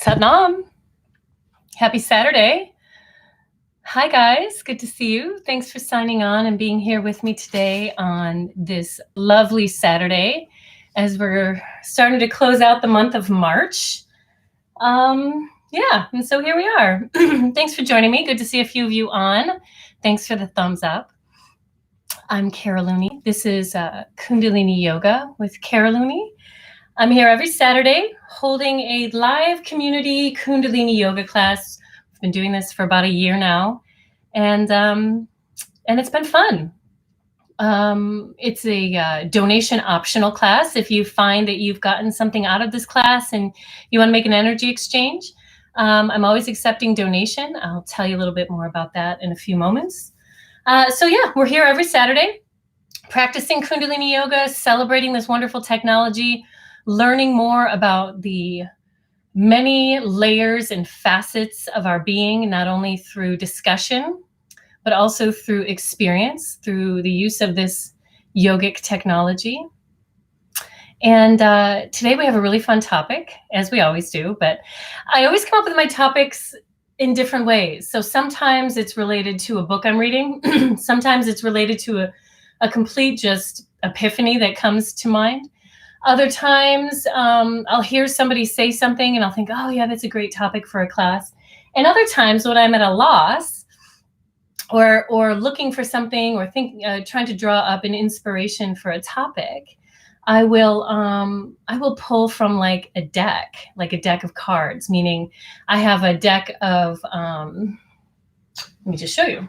Satnam. Happy Saturday. Hi guys, good to see you. Thanks for signing on and being here with me today on this lovely Saturday as we're starting to close out the month of March. And so here we are. Thanks for joining me. Good to see a few of you on. Thanks for the thumbs up. I'm Kundalini. This is Kundalini Yoga with Kundalini. I'm here every Saturday holding a live community Kundalini yoga class. I've been doing this for about a year now, and it's been fun. It's a donation optional class. If you find that you've gotten something out of this class and you want to make an energy exchange, I'm always accepting donation. I'll tell you a little bit more about that in a few moments. We're here every Saturday practicing Kundalini yoga, celebrating this wonderful technology, learning more about the many layers and facets of our being, not only through discussion, but also through experience, through the use of this yogic technology. And today we have a really fun topic, as we always do, but I always come up with my topics in different ways. So sometimes it's related to a book I'm reading. Sometimes it's related to a complete just epiphany that comes to mind. Other times I'll hear somebody say something and I'll think, oh yeah, that's a great topic for a class. And other times when I'm at a loss or looking for something or trying to draw up an inspiration for a topic, I will pull from like a deck of cards, meaning I have a deck of, let me just show you.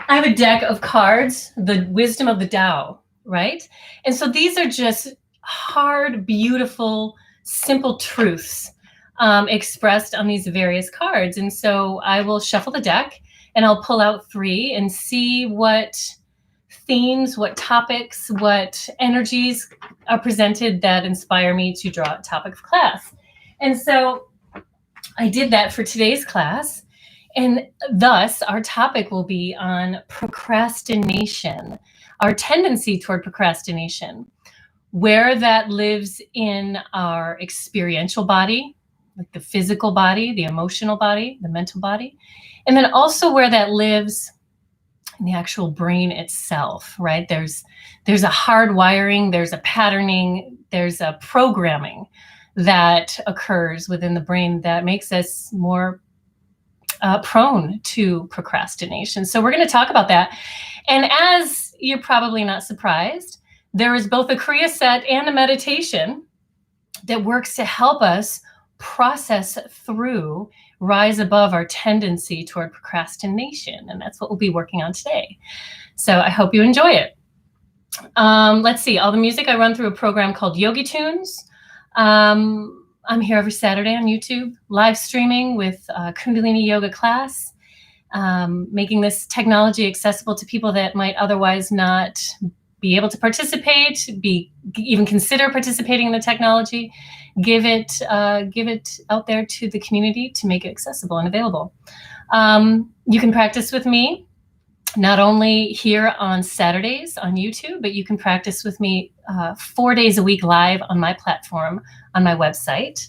I have a deck of cards, the wisdom of the Tao. Right? And so these are just hard, beautiful, simple truths expressed on these various cards. And so I will shuffle the deck and I'll pull out 3 and see what themes, what topics, what energies are presented that inspire me to draw a topic of class. And so I did that for today's class. And thus our topic will be on procrastination. Our tendency toward procrastination, where that lives in our experiential body, like the physical body, the emotional body, the mental body, and then also where that lives in the actual brain itself, right? There's a hardwiring, there's a patterning, there's a programming that occurs within the brain that makes us more prone to procrastination. So we're going to talk about that. And as you're probably not surprised, there is both a kriya set and a meditation that works to help us process through, rise above our tendency toward procrastination. And that's what we'll be working on today. So I hope you enjoy it. Let's see, all the music I run through a program called Yogi Tunes. I'm here every Saturday on YouTube, live streaming with Kundalini yoga class. Making this technology accessible to people that might otherwise not be able to participate, even consider participating in the technology, give it out there to the community to make it accessible and available. You can practice with me, not only here on Saturdays on YouTube, but you can practice with me 4 days a week live on my platform, on my website.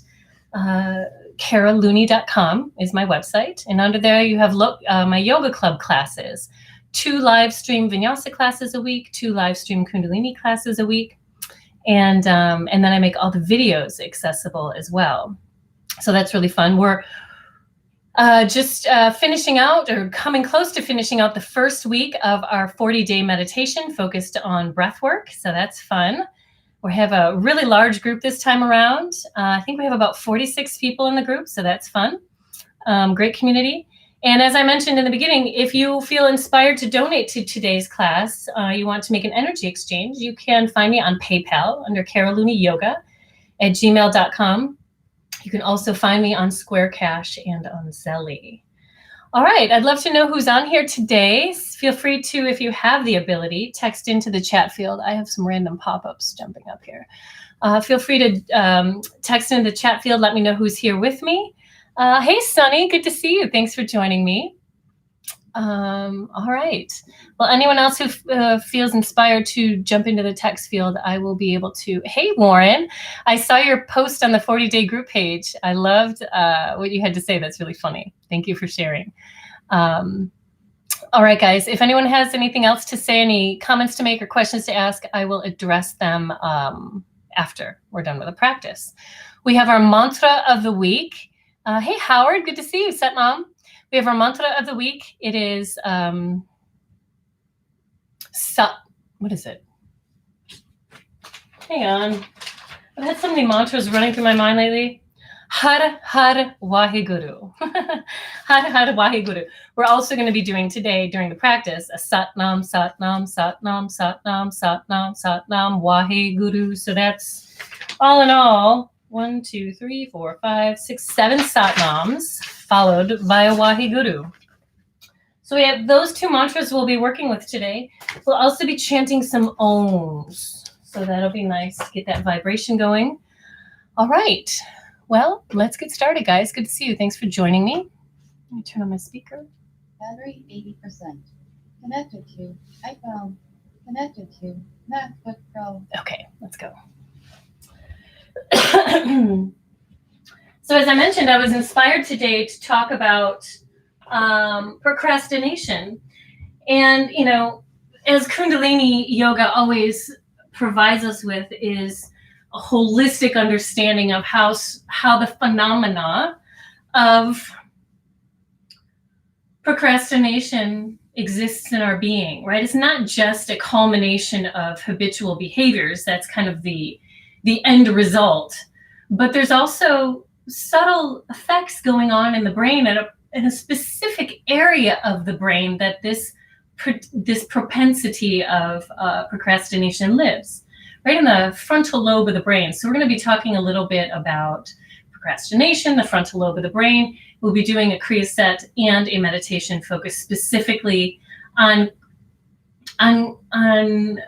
Kundalini.com is my website, and under there you have my yoga club classes, 2 live stream vinyasa classes a week, 2 live stream Kundalini classes a week, and then I make all the videos accessible as well. So that's really fun. We're just finishing out or coming close to finishing out the first week of our 40-day meditation focused on breath work. So that's fun. We have a really large group this time around. I think we have about 46 people in the group, so that's fun. Great community. And as I mentioned in the beginning, if you feel inspired to donate to today's class, you want to make an energy exchange, you can find me on PayPal under KundaliniYoga@gmail.com. You can also find me on Square Cash and on Zelly. All right, I'd love to know who's on here today. Feel free to, if you have the ability, text into the chat field. I have some random pop-ups jumping up here. Feel free to text into the chat field. Let me know who's here with me. Hey, Sunny, good to see you. Thanks for joining me. All right. Well, anyone else who feels inspired to jump into the text field, I will be able to. Hey, Warren, I saw your post on the 40-day group page. I loved what you had to say. That's really funny. Thank you for sharing. All right, guys, if anyone has anything else to say, any comments to make or questions to ask, I will address them after we're done with the practice. We have our mantra of the week. Hey, Howard, good to see you, Satnam. We have our mantra of the week. It is, what is it? Hang on. I've had so many mantras running through my mind lately. Har Har Waheguru. Har Har Waheguru. We're also going to be doing today during the practice a Satnam, Satnam, Satnam, Satnam, Satnam, Satnam, Waheguru. So that's all in all 1, 2, 3, 4, 5, 6, 7 Satnams followed by a Waheguru. So we have those 2 mantras we'll be working with today. We'll also be chanting some Oms. So that'll be nice to get that vibration going. All right. Well, let's get started, guys. Good to see you. Thanks for joining me. Let me turn on my speaker. Battery 80%. Connected to iPhone. Connected to MacBook Pro. Okay, let's go. So as I mentioned, I was inspired today to talk about procrastination. And, you know, as Kundalini yoga always provides us with is a holistic understanding of how the phenomena of procrastination exists in our being, right? It's not just a culmination of habitual behaviors. That's kind of the end result. But there's also subtle effects going on in the brain in a specific area of the brain that this propensity of procrastination lives, right in the frontal lobe of the brain. So we're going to be talking a little bit about procrastination, the frontal lobe of the brain. We'll be doing a kriya set and a meditation focused specifically on kind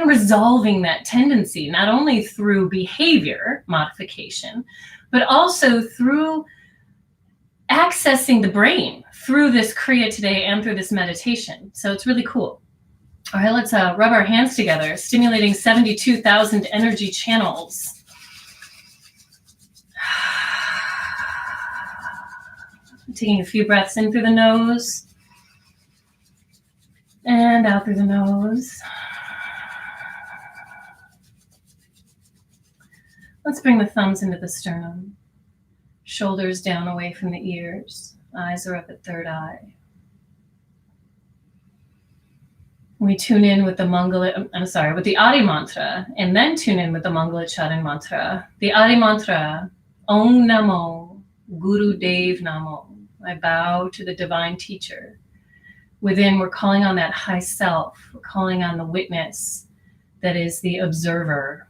of resolving that tendency, not only through behavior modification, but also through accessing the brain through this kriya today and through this meditation. So it's really cool. All right, let's rub our hands together, stimulating 72,000 energy channels. Taking a few breaths in through the nose and out through the nose. Let's bring the thumbs into the sternum, shoulders down away from the ears, eyes are up at third eye. We tune in with the with the Adi mantra, and then tune in with the Mangalacharan mantra. The Adi mantra, Om Namo Guru Dev Namo. I bow to the divine teacher. Within, we're calling on that high self. We're calling on the witness that is the observer.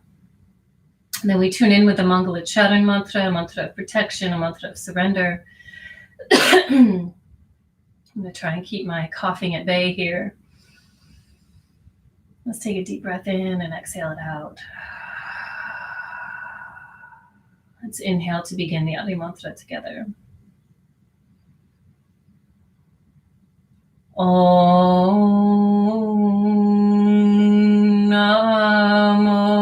And then we tune in with the Mangalacharan mantra, a mantra of protection, a mantra of surrender. I'm going to try and keep my coughing at bay here. Let's take a deep breath in and exhale it out. Let's inhale to begin the Adi mantra together. Om Namo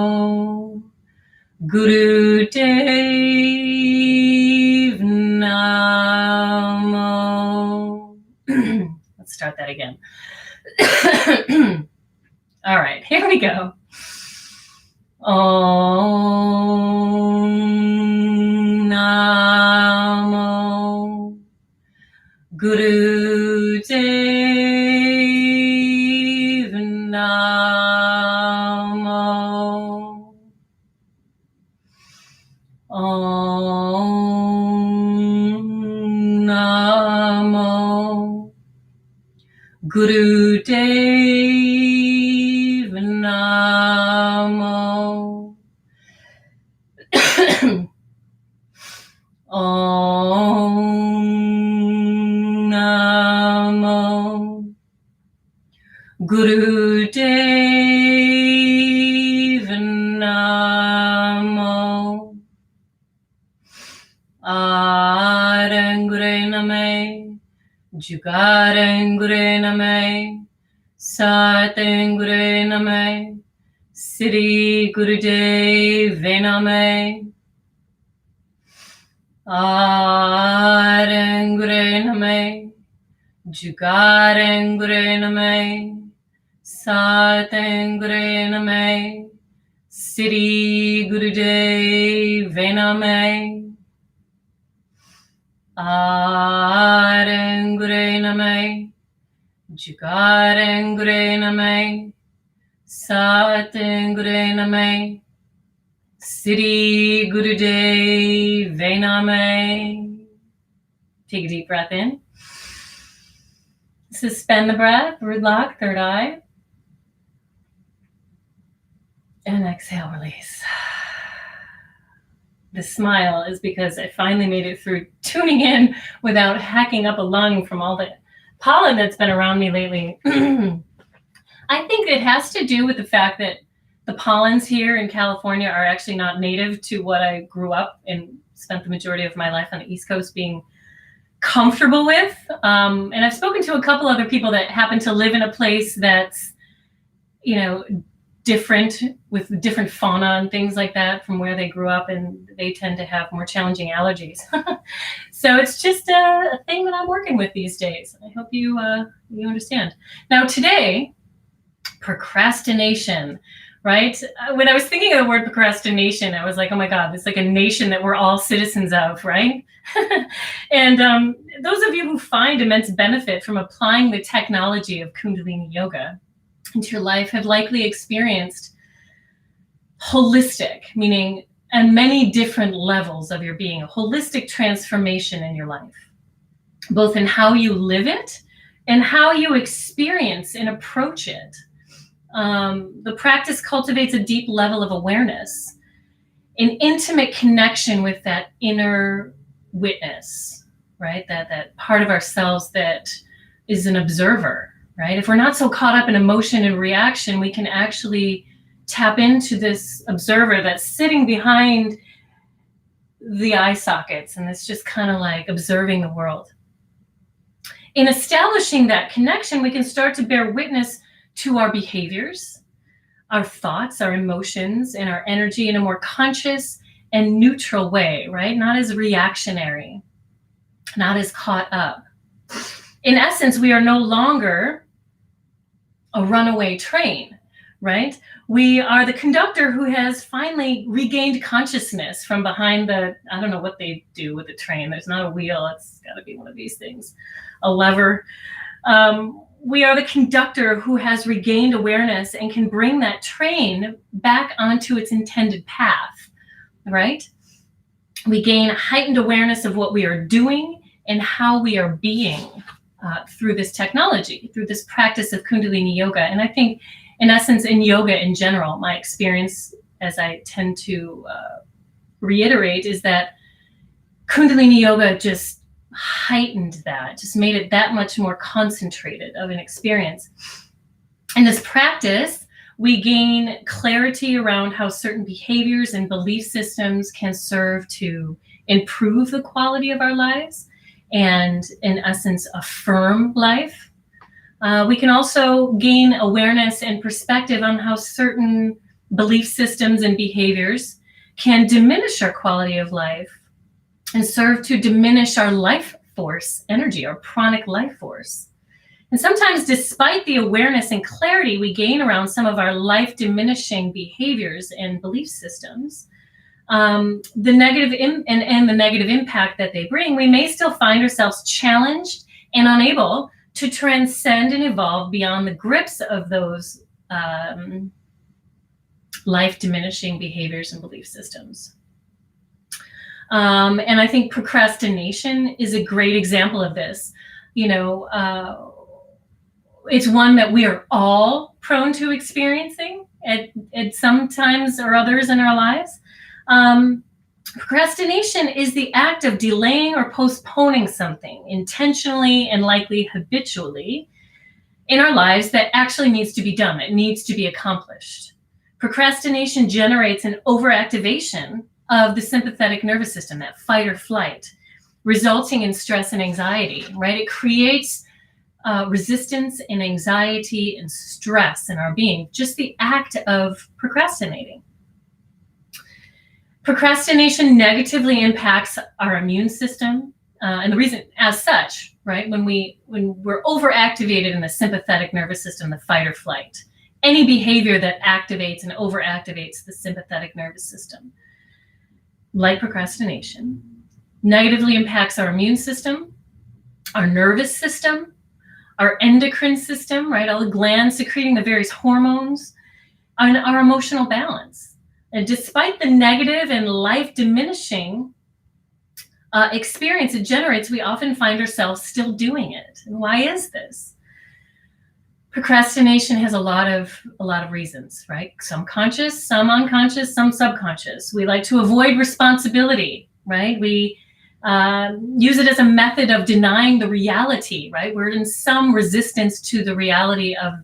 Guru Dev Namo. Let's start that again. All right, here we go. Om Namo Guru Dev Namo. Om Namo Guru Dev Namo. Om Namo Guru Dev Namo. Arangure Name Jugarengure name, Satengure name, Siri Gurudev name, Arengure name, Jugarengure name, Satengure name, Siri Gurudev name, Arengure name, Jugarengure name, Satengure name, Siri Gurudev name. Take a deep breath in. Suspend the breath, root lock, third eye. And exhale, release. The smile is because I finally made it through tuning in without hacking up a lung from all the pollen that's been around me lately. I think it has to do with the fact that the pollens here in California are actually not native to what I grew up and spent the majority of my life on the East Coast being comfortable with. And I've spoken to a couple other people that happen to live in a place that's, different, with different fauna and things like that from where they grew up, and they tend to have more challenging allergies. So it's just a thing that I'm working with these days. I hope you understand. Now today, procrastination, right? When I was thinking of the word procrastination, I was like, oh my God, it's like a nation that we're all citizens of, right? And those of you who find immense benefit from applying the technology of Kundalini yoga into your life have likely experienced holistic, meaning at many different levels of your being, a holistic transformation in your life, both in how you live it and how you experience and approach it. The practice cultivates a deep level of awareness, an intimate connection with that inner witness, right? That part of ourselves that is an observer, right? If we're not so caught up in emotion and reaction, we can actually tap into this observer that's sitting behind the eye sockets, and it's just kind of like observing the world. In establishing that connection, we can start to bear witness to our behaviors, our thoughts, our emotions, and our energy in a more conscious and neutral way, right? Not as reactionary, not as caught up. In essence, we are no longer a runaway train, right? We are the conductor who has finally regained consciousness from behind I don't know what they do with the train. There's not a wheel. It's got to be one of these things, a lever. We are the conductor who has regained awareness and can bring that train back onto its intended path, right? We gain heightened awareness of what we are doing and how we are being through this technology, through this practice of Kundalini yoga. And I think, in essence, in yoga in general, my experience, as I tend to reiterate, is that Kundalini yoga just heightened that, just made it that much more concentrated of an experience. In this practice, we gain clarity around how certain behaviors and belief systems can serve to improve the quality of our lives and, in essence, affirm life. We can also gain awareness and perspective on how certain belief systems and behaviors can diminish our quality of life and serve to diminish our life force energy, our pranic life force. And sometimes, despite the awareness and clarity we gain around some of our life diminishing behaviors and belief systems, the negative and the negative impact that they bring, we may still find ourselves challenged and unable to transcend and evolve beyond the grips of those life diminishing behaviors and belief systems. And I think procrastination is a great example of this. It's one that we are all prone to experiencing at some times or others in our lives. Procrastination is the act of delaying or postponing something intentionally and likely habitually in our lives that actually needs to be done. It needs to be accomplished. Procrastination generates an overactivation of the sympathetic nervous system, that fight or flight, resulting in stress and anxiety, right? It creates resistance and anxiety and stress in our being, just the act of procrastinating. Procrastination negatively impacts our immune system. And the reason as such, right, when we're overactivated in the sympathetic nervous system, the fight or flight, any behavior that activates and overactivates the sympathetic nervous system, like procrastination, negatively impacts our immune system, our nervous system, our endocrine system, right, all the glands secreting the various hormones, and our emotional balance. And despite the negative and life diminishing experience it generates, we often find ourselves still doing it. And why is this? Procrastination has a lot of reasons, right? Some conscious, some unconscious, some subconscious. We like to avoid responsibility, right? We use it as a method of denying the reality, right? We're in some resistance to the reality of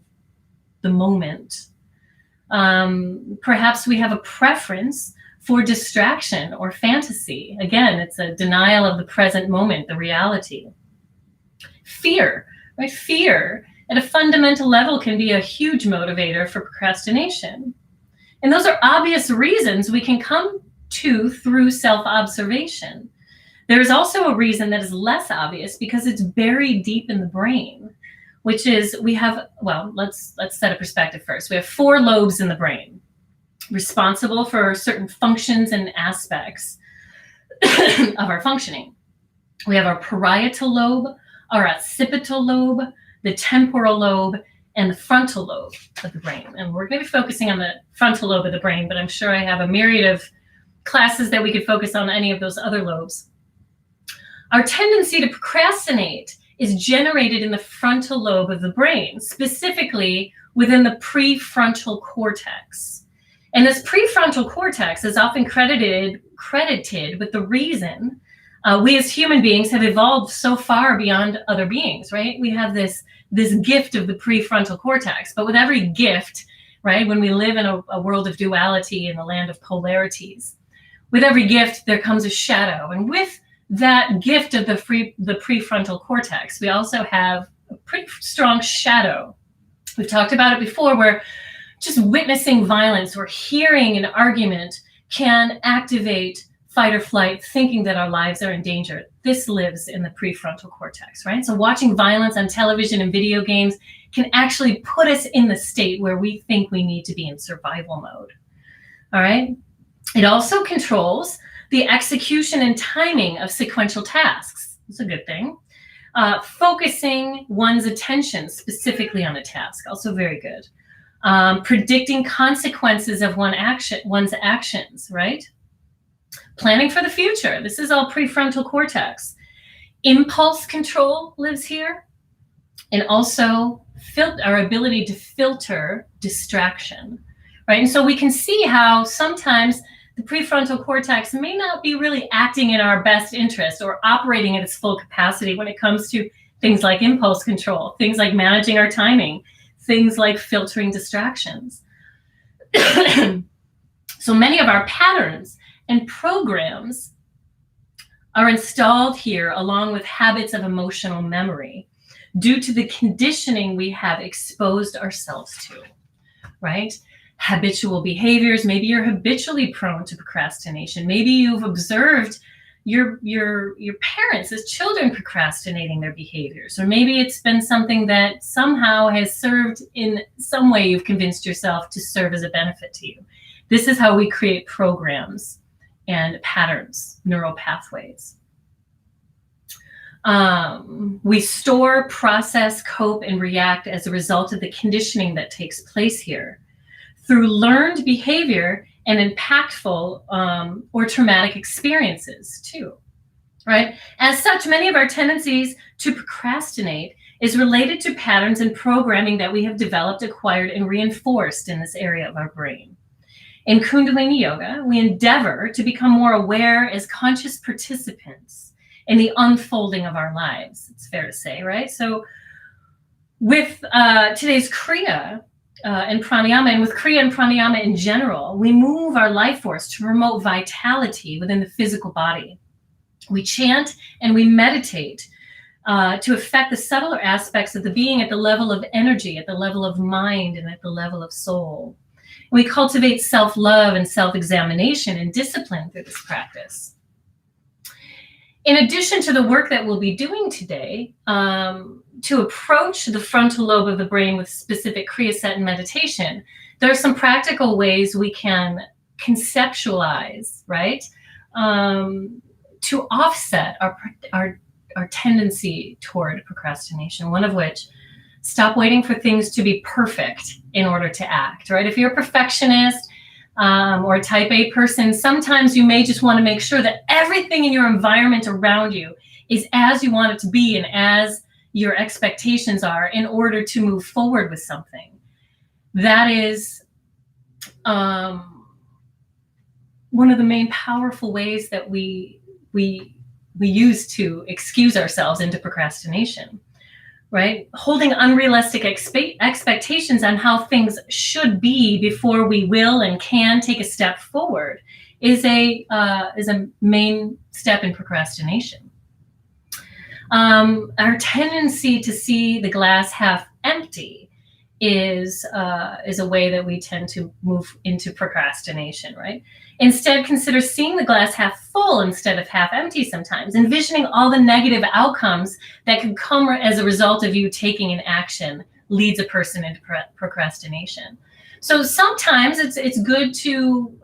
the moment. Perhaps we have a preference for distraction or fantasy. Again, it's a denial of the present moment, the reality. Fear, right? Fear at a fundamental level can be a huge motivator for procrastination. And those are obvious reasons we can come to through self-observation. There's also a reason that is less obvious because it's buried deep in the brain, which is we have, well, let's set a perspective first. We have 4 lobes in the brain, responsible for certain functions and aspects of our functioning. We have our parietal lobe, our occipital lobe, the temporal lobe, and the frontal lobe of the brain. And we're going to be focusing on the frontal lobe of the brain, but I'm sure I have a myriad of classes that we could focus on any of those other lobes. Our tendency to procrastinate is generated in the frontal lobe of the brain, specifically within the prefrontal cortex. And this prefrontal cortex is often credited with the reason we as human beings have evolved so far beyond other beings, right? We have this gift of the prefrontal cortex, but with every gift, right, when we live in a world of duality in the land of polarities, with every gift there comes a shadow. And with that gift of the prefrontal cortex, we also have a pretty strong shadow. We've talked about it before, where just witnessing violence or hearing an argument can activate fight or flight, thinking that our lives are in danger. This lives in the prefrontal cortex, right? So watching violence on television and video games can actually put us in the state where we think we need to be in survival mode, all right? It also controls the execution and timing of sequential tasks. It's a good thing. Focusing one's attention specifically on a task, also very good. Predicting consequences of one's actions, right? Planning for the future. This is all prefrontal cortex. Impulse control lives here. And also our ability to filter distraction, right? And so we can see how sometimes the prefrontal cortex may not be really acting in our best interest or operating at its full capacity when it comes to things like impulse control, things like managing our timing, things like filtering distractions. So many of our patterns and programs are installed here along with habits of emotional memory due to the conditioning we have exposed ourselves to, right? Habitual behaviors. Maybe you're habitually prone to procrastination. Maybe you've observed your parents as children procrastinating their behaviors, or maybe it's been something that somehow has served in some way you've convinced yourself to serve as a benefit to you. This is how we create programs and patterns, neural pathways. We store, process, cope, and react as a result of the conditioning that takes place here through learned behavior and impactful or traumatic experiences too, right? As such, many of our tendencies to procrastinate is related to patterns and programming that we have developed, acquired, and reinforced in this area of our brain. In Kundalini Yoga, we endeavor to become more aware as conscious participants in the unfolding of our lives. It's fair to say, right? So with today's kriya and pranayama, and with kriya and pranayama in general, we move our life force to promote vitality within the physical body. We chant and we meditate to affect the subtler aspects of the being at the level of energy, at the level of mind, and at the level of soul. We cultivate self-love and self-examination and discipline through this practice. In addition to the work that we'll be doing today, to approach the frontal lobe of the brain with specific kriya set and meditation, there are some practical ways we can conceptualize, right? To offset our tendency toward procrastination, one of which, stop waiting for things to be perfect in order to act, right? If you're a perfectionist or a type A person, sometimes you may just want to make sure that everything in your environment around you is as you want it to be and as your expectations are in order to move forward with something. That is one of the main powerful ways that we use to excuse ourselves into procrastination, right? Holding unrealistic expectations on how things should be before we will and can take a step forward is a main step in procrastination. Our tendency to see the glass half empty is a way that we tend to move into procrastination, right? Instead, consider seeing the glass half full instead of half empty sometimes, envisioning all the negative outcomes that could come as a result of you taking an action leads a person into procrastination. So sometimes it's good to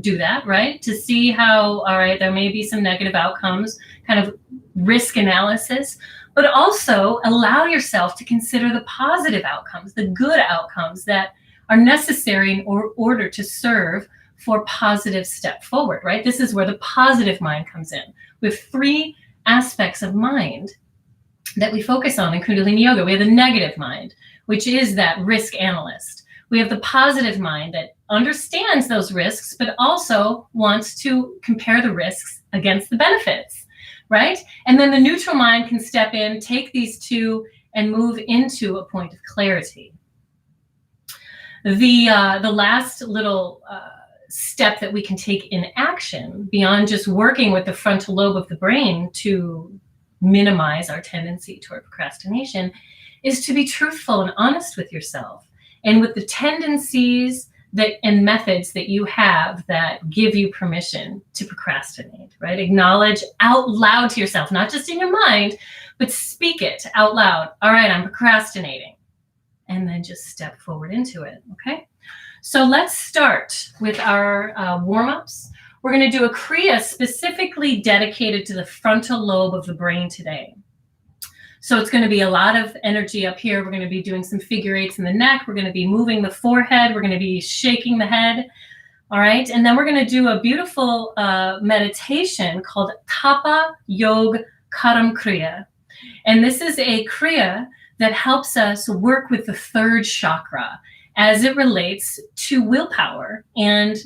do that, right? To see how, all right, there may be some negative outcomes, kind of risk analysis, but also allow yourself to consider the positive outcomes, the good outcomes that are necessary in order to serve for positive step forward, right? This is where the positive mind comes in. We have three aspects of mind that we focus on in Kundalini Yoga. We have the negative mind, which is that risk analyst. We have the positive mind that understands those risks, but also wants to compare the risks against the benefits, right? And then the neutral mind can step in, take these two, and move into a point of clarity. The last little step that we can take in action, beyond just working with the frontal lobe of the brain to minimize our tendency toward procrastination, is to be truthful and honest with yourself and with the tendencies and methods that you have that give you permission to procrastinate, right? Acknowledge out loud to yourself, not just in your mind, but speak it out loud. All right, I'm procrastinating. And then just step forward into it, okay? So let's start with our warm-ups. We're going to do a kriya specifically dedicated to the frontal lobe of the brain today. So it's going to be a lot of energy up here. We're going to be doing some figure eights in the neck. We're going to be moving the forehead. We're going to be shaking the head. All right. And then we're going to do a beautiful meditation called Tapa Yog Karam Kriya. And this is a kriya that helps us work with the third chakra as it relates to willpower. And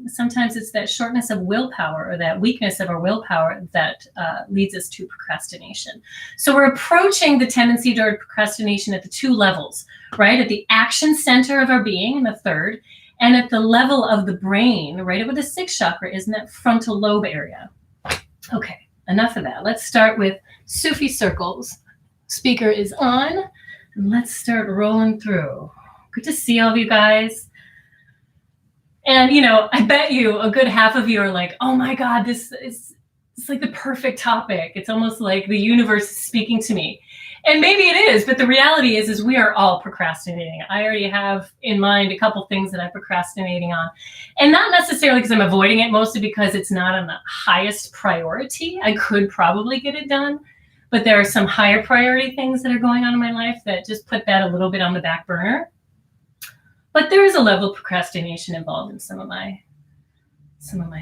sometimes it's that shortness of willpower or that weakness of our willpower that leads us to procrastination. So we're approaching the tendency toward procrastination at the two levels, right? At the action center of our being, the third, and at the level of the brain, right? Where the sixth chakra is in that frontal lobe area. Okay, enough of that. Let's start with Sufi circles. Speaker is on. And let's start rolling through. Good to see all of you guys. And, you know, I bet you a good half of you are like, oh my God, this is it's like the perfect topic. It's almost like the universe is speaking to me. And maybe it is, but the reality is we are all procrastinating. I already have in mind a couple things that I'm procrastinating on. And not necessarily because I'm avoiding it, mostly because it's not on the highest priority. I could probably get it done, but there are some higher priority things that are going on in my life that just put that a little bit on the back burner. But there is a level of procrastination involved in some of my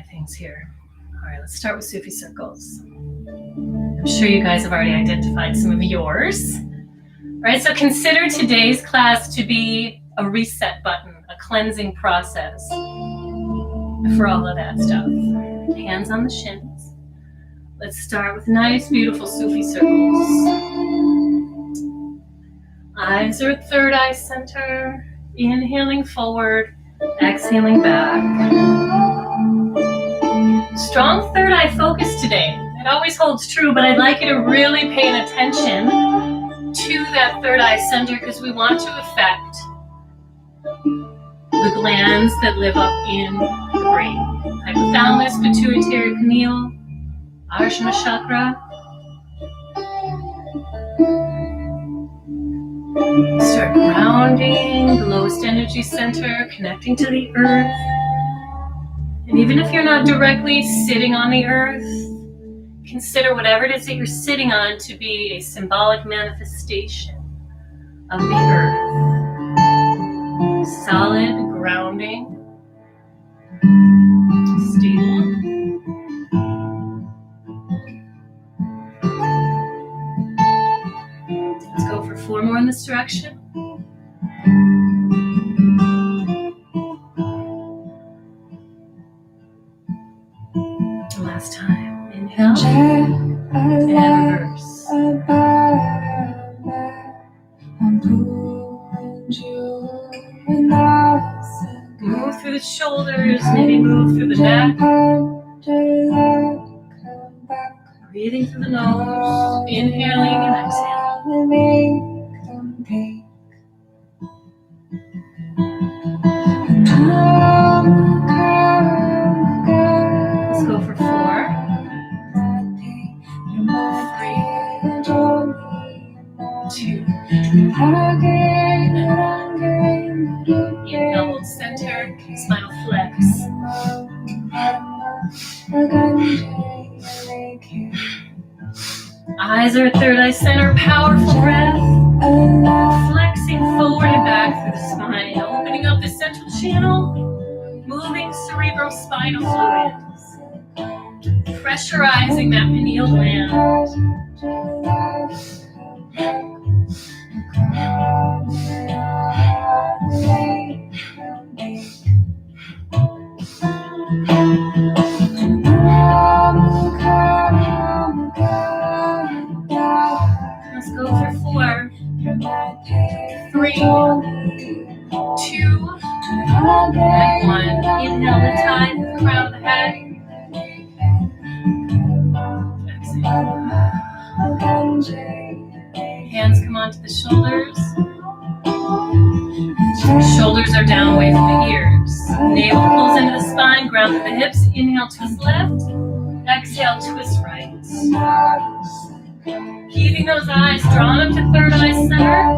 things here. All right, let's start with Sufi circles. I'm sure you guys have already identified some of yours. All right, so consider today's class to be a reset button, a cleansing process for all of that stuff. Hands on the shins. Let's start with nice, beautiful Sufi circles. Eyes are at third eye center. Inhaling forward, exhaling back. Strong third eye focus today. It always holds true, but I'd like you to really pay attention to that third eye center because we want to affect the glands that live up in the brain. Hypothalamus, pituitary, pineal, ajna chakra. Start grounding the lowest energy center, connecting to the earth. And even if you're not directly sitting on the earth, consider whatever it is that you're sitting on to be a symbolic manifestation of the earth. Solid grounding, stable. Let's go for 4 more in this direction. Last time. Inhale and reverse. Move through the shoulders, maybe move through the neck. Breathing through the nose, inhaling and exhaling. Let's go for 4, 3, 2, inhale, hold center, spinal flex. Eyes are at third eye center, powerful breath. Flexing forward and back through the spine, opening up the central channel, moving cerebrospinal fluid, pressurizing that pineal gland. Let's go for 4, 3, 2, and 1. Inhale the tie to the crown of the head. Exhale. Hands come onto the shoulders. Shoulders are down away from the ears. Navel pulls into the spine, ground through the hips. Inhale, twist left. Exhale, twist right. Keeping those eyes drawn up to third eye center.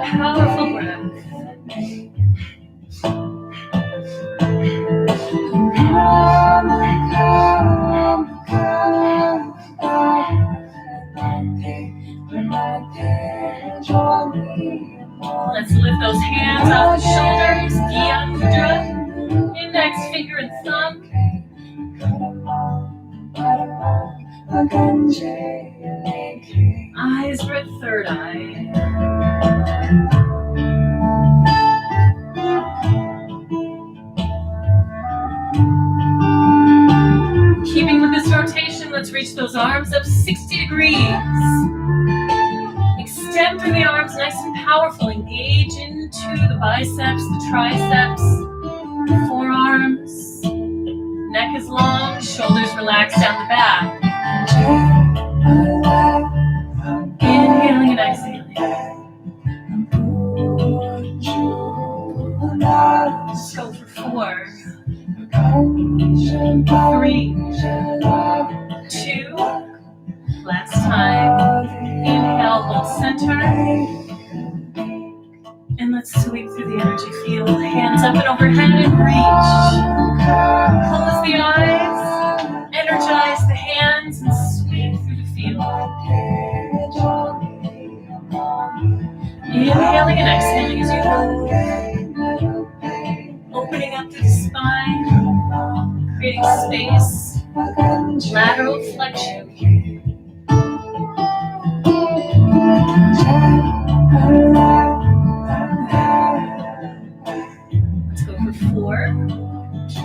Powerful breath. Let's lift those hands off the shoulders. Gyan Mudra. Index finger and thumb. Eyes are at third eye. Keeping with this rotation, let's reach those arms up 60 degrees. Extend through the arms, nice and powerful. Engage into the biceps, the triceps, the forearms. Neck is long, shoulders relax down the back. Inhaling and exhaling. Let's go for 4, 3, 2. Last time. Inhale, hold center. And let's sweep through the energy field. Hands up and overhead and reach. Close the eyes. Energize the hands and sweep through the field. Inhaling and exhaling as you move. Opening up through the spine. Creating space. Lateral flexion. Let's go for 4, 3,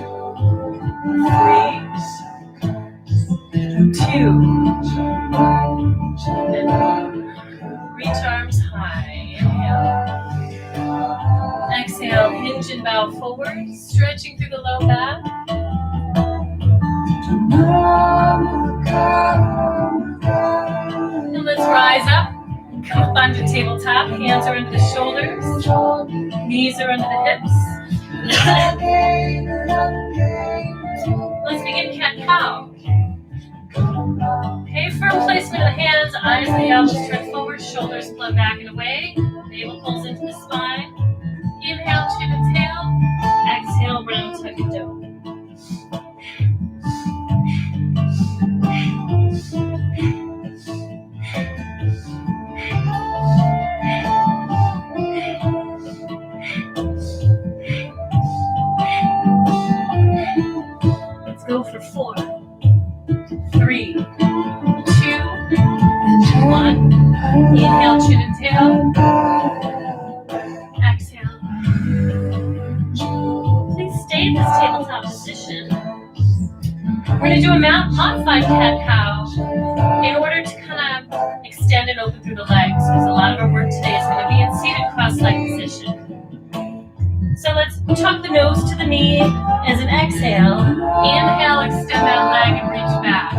2, and 1. Reach arms high. Inhale. Exhale, hinge lunge and bow forward, stretching through the low back. And let's rise up. Come up onto tabletop. Hands are under the shoulders. Knees are under the hips. Let's begin cat-cow. Okay, firm placement of the hands, eyes and the elbows turn forward, shoulders flow back and away. Navel pulls into the spine. Inhale, chin and tail. Exhale, round tuck and dome. Let's go for 4, 3, 2, 1. Inhale, chin and tail. Exhale. Please stay in this tabletop position. We're going to do a modified cat-cow in order to kind of extend and open through the legs, because a lot of our work today is going to be in seated cross-leg position. So let's tuck the nose to the knee as an exhale. Inhale, extend that leg and reach back.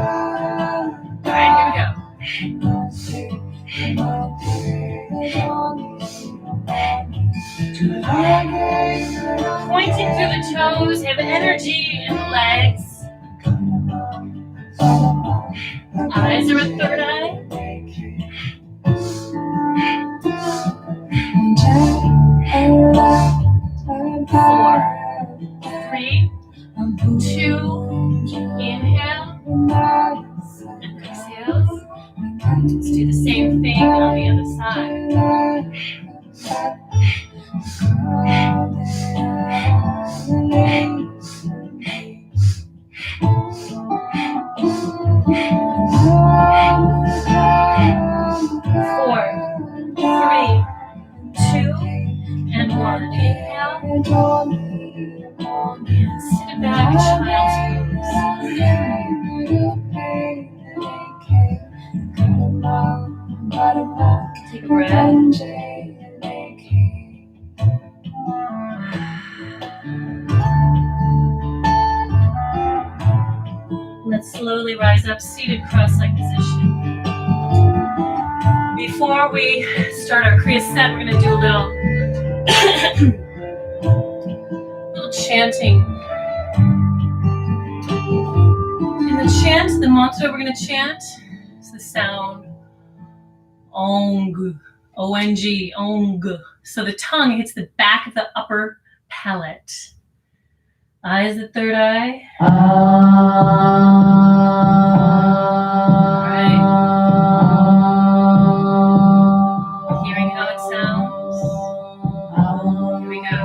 All right, here we go. Pointing through the toes, have energy in the legs. Eyes are a third eye. 4, 3, 2, inhale, and exhale. Let's do the same thing on the other side. 4, 3, 2, and 1. Inhale. And sit it back, child's pose. Take a breath. Let's slowly rise up, seated cross-leg position. Before we start our kriya set, we're going to do a little chanting. In the chant, the mantra we're going to chant is the sound Ong, O-N-G, Ong. So the tongue hits the back of the upper palate. Eye is the third eye. Right. Hearing how it sounds. Here we go.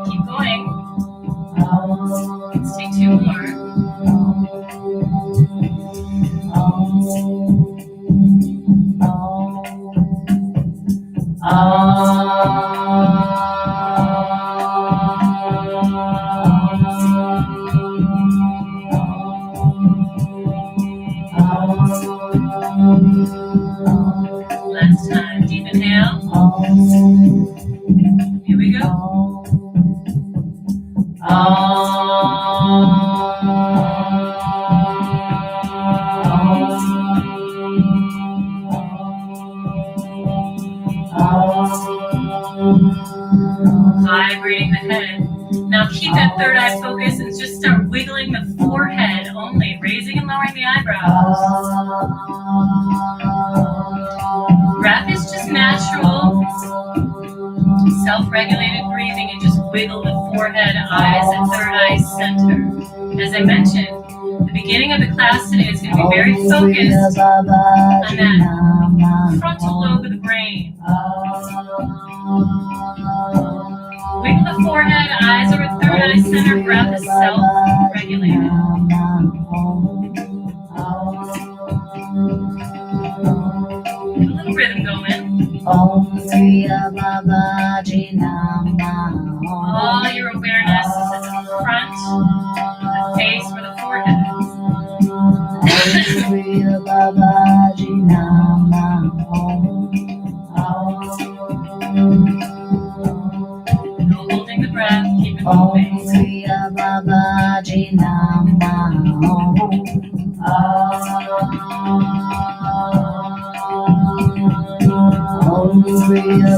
Keep going. Let's take 2 more. Last time, deep inhale. Here we go. Vibrating the head. Now keep that third eye focus and just start wiggling the forehead forehead only, raising and lowering the eyebrows. Breath is just natural, self-regulated breathing, and just wiggle the forehead, eyes, and third eye center. As I mentioned, the beginning of the class today is going to be very focused on that frontal lobe of the brain. Wiggle the forehead, eyes over third eye center, breath is self-regulated. Get a little rhythm going. All your awareness is at the front, the face, or the forehead. No holding the breath, keep it moving.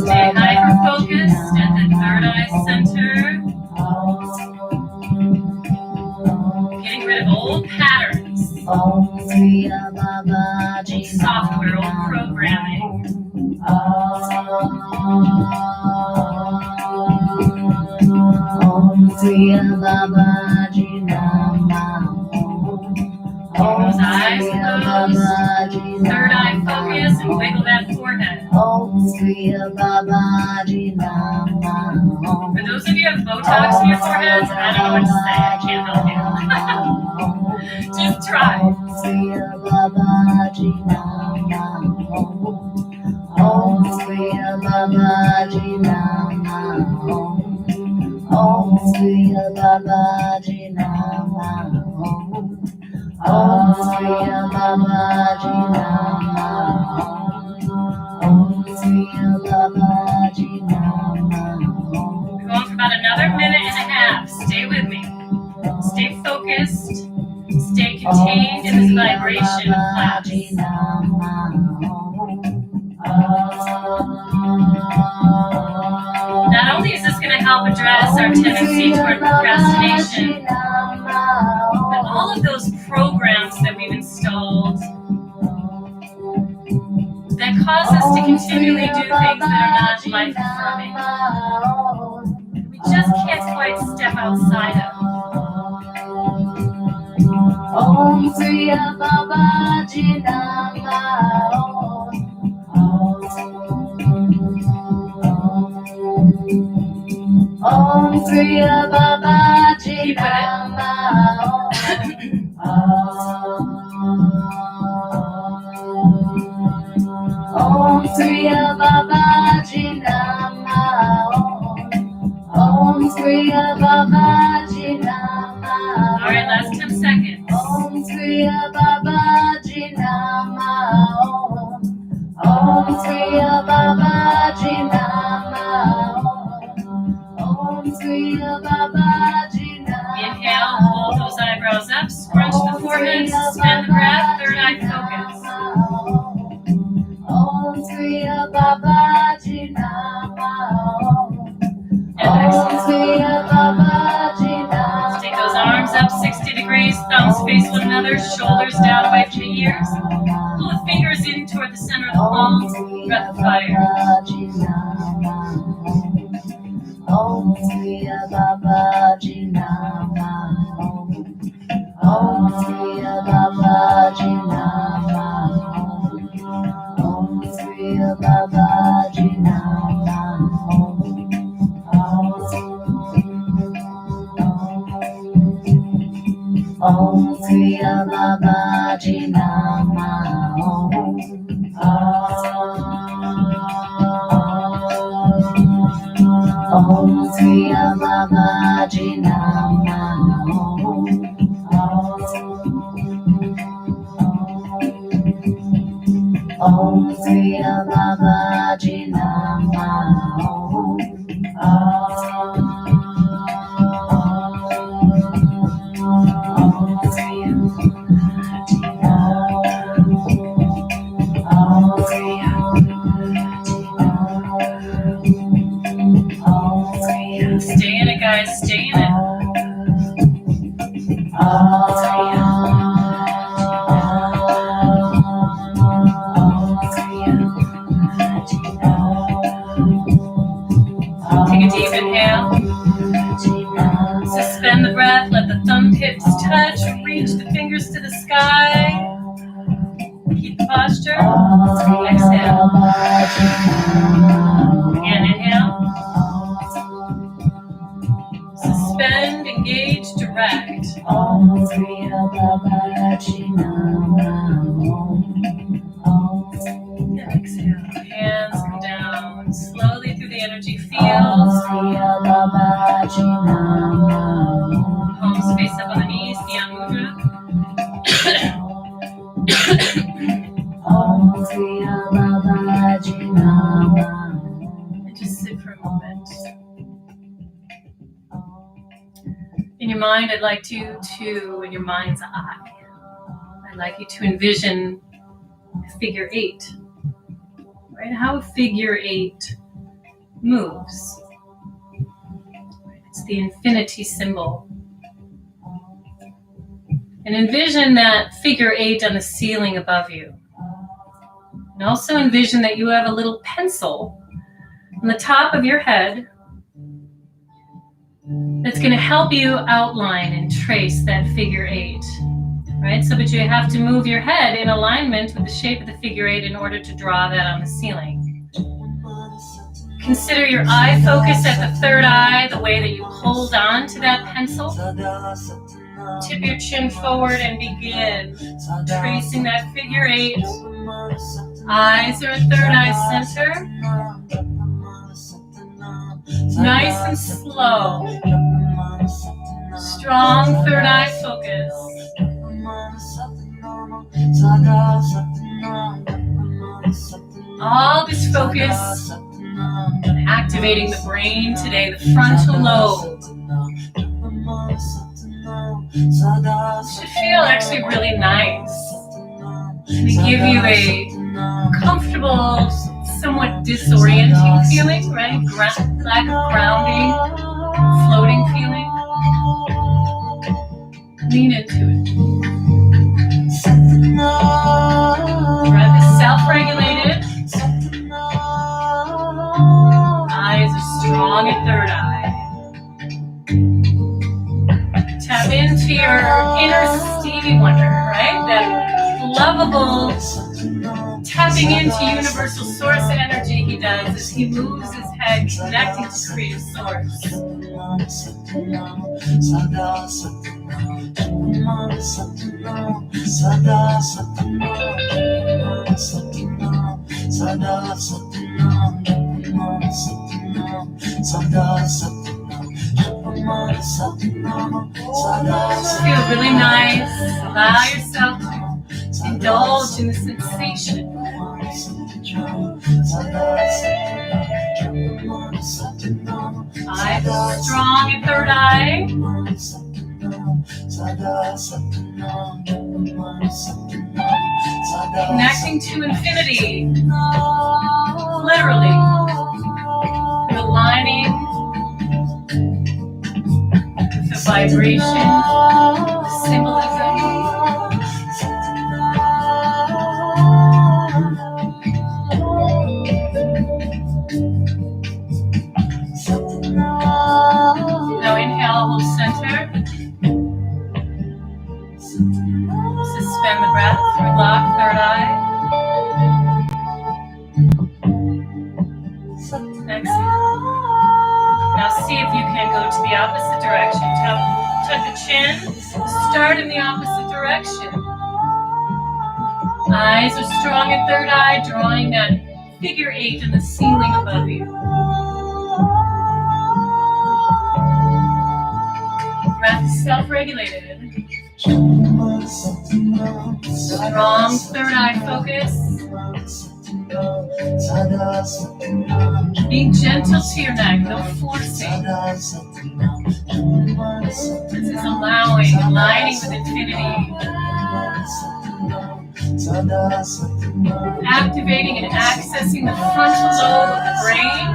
Stay hyper-focused at the third eye center. Getting rid of old patterns, old software, old programming. Keep those eyes closed, third eye focus, and wiggle that forehead. For those of you who have Botox in your foreheads, I don't know what to say. I can't help you. Just try. We're going for about another minute and a half. Stay with me. Stay focused. Stay contained in this vibration of class. Not only is this going to help address our tendency toward procrastination, but all of those programs that we've installed that cause us to continually do things that are not life-affirming, we just can't quite step outside of. Om Kriya Babaji Nama Om Kriya Babaji Nama Om Kriya Babaji Nama Om Kriya Babaji Nama. All right, last 10 seconds. Om Kriya Babaji Nama Om Kriya Babaji Nama Om Kriya Babaji Nama. Inhale, hold those eyebrows up, scrunch the forehead, suspend the breath, third eye focus. Om Kriya Babaji Nama and exhale. Let's take those arms up 60 degrees, thumbs face one another, shoulders down away from the ears. Pull the fingers in toward the center of the palms, breath of fire. Om Kriya Babaji Nama Om Kriya Babaji Nama Om Kriya Babaji Nama Om Kriya Babaji Nama Om Kriya Babaji Nama Om Kriya Babaji Nama Stay in it, guys. Stay in it. Exhale. Again, inhale. Suspend, engage, direct. And exhale. Hands come down slowly through the energy fields. Palms face up on the knees, Dhyan Mudra. And just sit for a moment. In your mind, I'd like you to, in your mind's eye, I'd like you to envision figure 8. Right? How a figure 8 moves. It's the infinity symbol. And envision that figure 8 on the ceiling above you. And also envision that you have a little pencil on the top of your head that's going to help you outline and trace that figure 8. Right? So, but you have to move your head in alignment with the shape of the figure 8 in order to draw that on the ceiling. Consider your eye focus at the third eye, the way that you hold on to that pencil. Tip your chin forward and begin tracing that figure 8. Eyes are at third eye center. Nice and slow. Strong third eye focus. All this focus activating the brain today, the frontal lobe. Should feel actually really nice. They give you a comfortable, somewhat disorienting feeling, right? Lack of grounding, floating feeling. Lean into it. Breath is self-regulated. Eyes are strong at third eye. Tap into your inner Stevie Wonder, right? That lovable tapping into universal source energy he does as he moves his head, connecting to creative source. Feel really nice. Allow yourself to indulge in the sensation. Eyes strong at third eye. Connecting to infinity. Literally. Aligning with the vibration, the symbolism. Now inhale, hold center. Suspend the breath through lock, third eye. Exhale. Now see if you can go to the opposite direction. Tuck the chin. Start in the opposite direction. Eyes are strong at third eye, drawing that figure 8 in the ceiling above you. Breath is self-regulated. Strong third eye focus. Being gentle to your neck, no forcing. This is allowing, aligning with infinity. Activating and accessing the frontal lobe of the brain.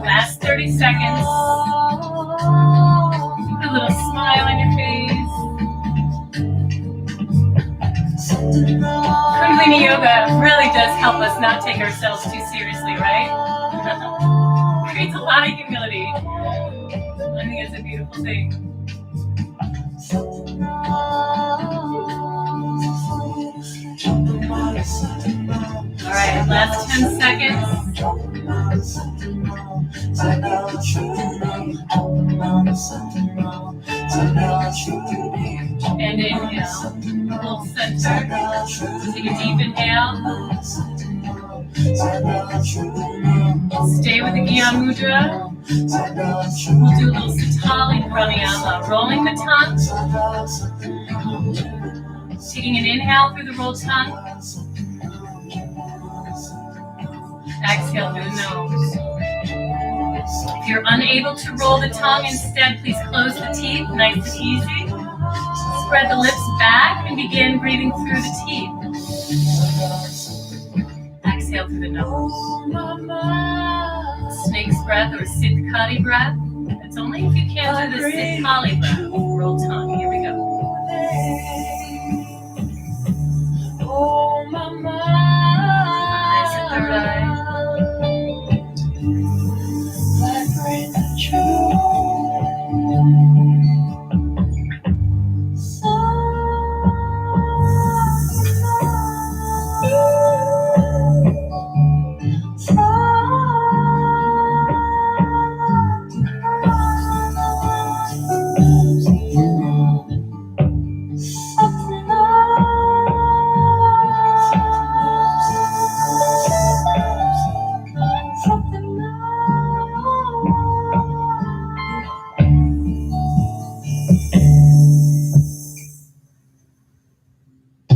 Last 30 30 seconds. Put a little smile on your face. Kundalini yoga really does help us not take ourselves too seriously, right? Creates a lot of humility. I think it's a beautiful thing. All right, last 10 seconds. And inhale. Hold center. Take a deep inhale. Stay with the Gyan Mudra. We'll do a little Satali Pranayama, rolling the tongue. Taking an inhale through the rolled tongue. Exhale through the nose. If you're unable to roll the tongue, instead, please close the teeth, nice and easy. Spread the lips back and begin breathing through the teeth. Exhale through the nose. Snake's breath or Siddhkali breath. It's only if you can't do the Siddhkali breath. Roll tongue. Here we go. Nice and third eye.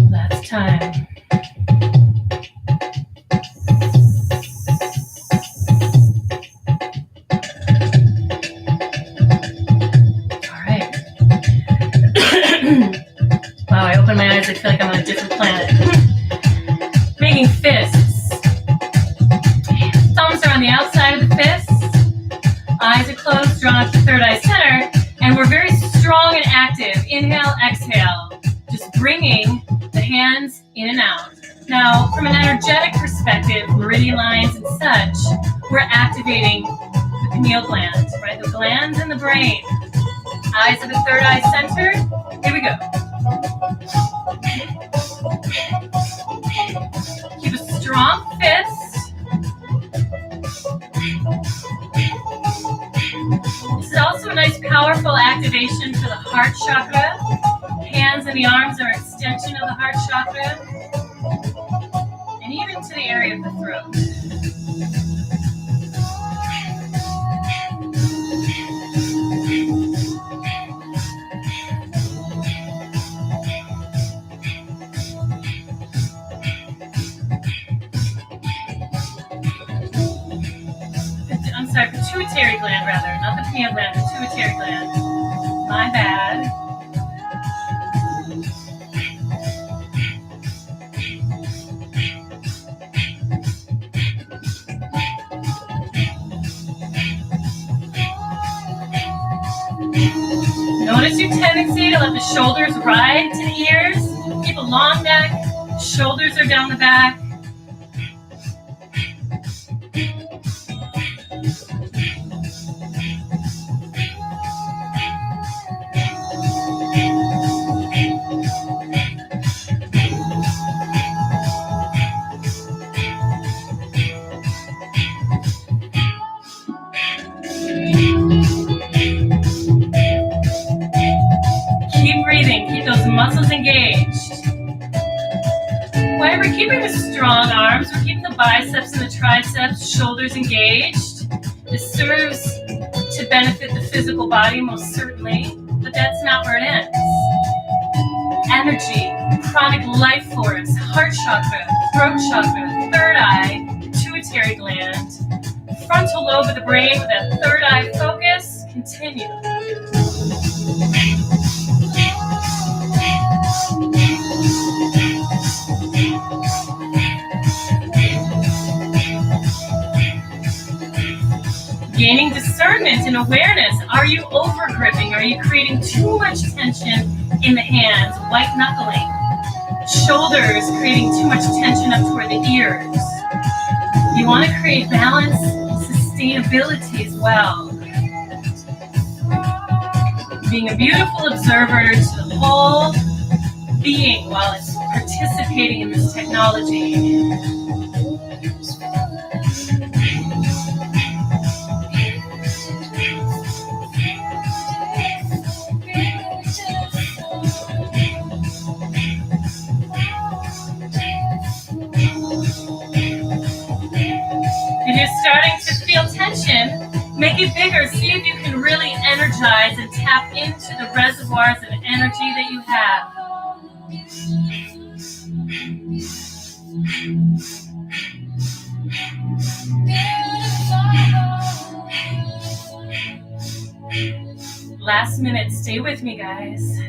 Last time. Wow, I open my eyes, I feel like I'm on a different planet. Making fists. Thumbs are on the outside of the fists. Eyes are closed, drawn up to third eye center. And we're very strong and active. Inhale, exhale. Just bringing the hands in and out. Now, from an energetic perspective, meridian lines and such, we're activating the pineal gland, right? The glands in the brain. Eyes at the third eye center. Here we go. Keep a strong fist. This is also a nice, powerful activation for the heart chakra. Hands and the arms are extension of the heart chakra. And even to the area of the throat. I'm sorry, pituitary gland rather, not the pineal gland, pituitary gland. My bad. Notice your tendency to let the shoulders ride to the ears. Keep a long neck. Shoulders are down the back. Muscles engaged. While we're keeping the strong arms, we're keeping the biceps and the triceps, shoulders engaged. This serves to benefit the physical body most certainly, but that's not where it ends. Energy, chronic life force, heart chakra, throat chakra, third eye, pituitary gland, frontal lobe of the brain with that third eye focus. Continue. Gaining discernment and awareness. Are you over gripping? Are you creating too much tension in the hands? White knuckling. Shoulders creating too much tension up toward the ears. You want to create balance and sustainability as well. Being a beautiful observer to the whole being while it's participating in this technology. If you're starting to feel tension, make it bigger. See if you can really energize and tap into the reservoirs of energy that you have. Last minute, stay with me, guys.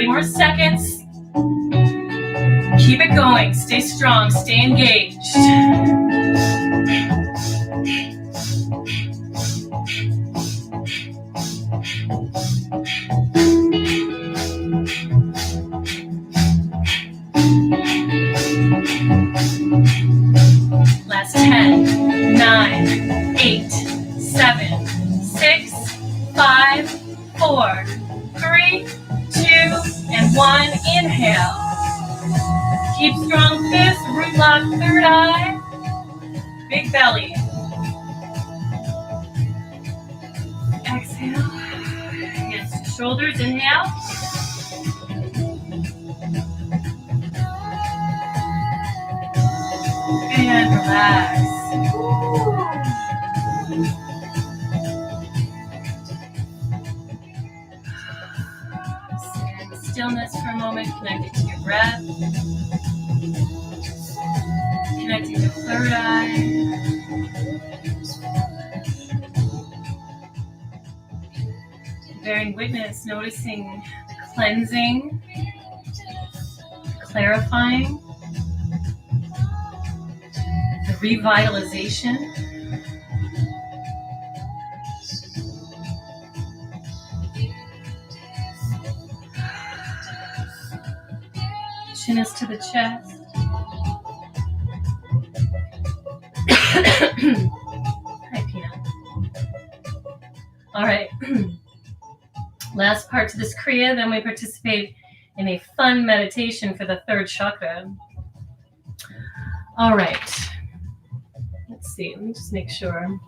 More seconds. Keep it going. Stay strong. Stay engaged. Last 10, 9, 8, 7, 6, 5, 4, 3, 2, and 1. Inhale. Keep strong fist, root lock, third eye. Big belly. Exhale. Hands to shoulders. Inhale. And relax. Stillness for a moment, connecting to your breath, connecting to third eye, bearing witness, noticing the cleansing, clarifying, the revitalization. Chin is to the chest. Hi, Peanut. All right. Last part to this kriya, then we participate in a fun meditation for the third chakra. All right. Let's see. Let me just make sure.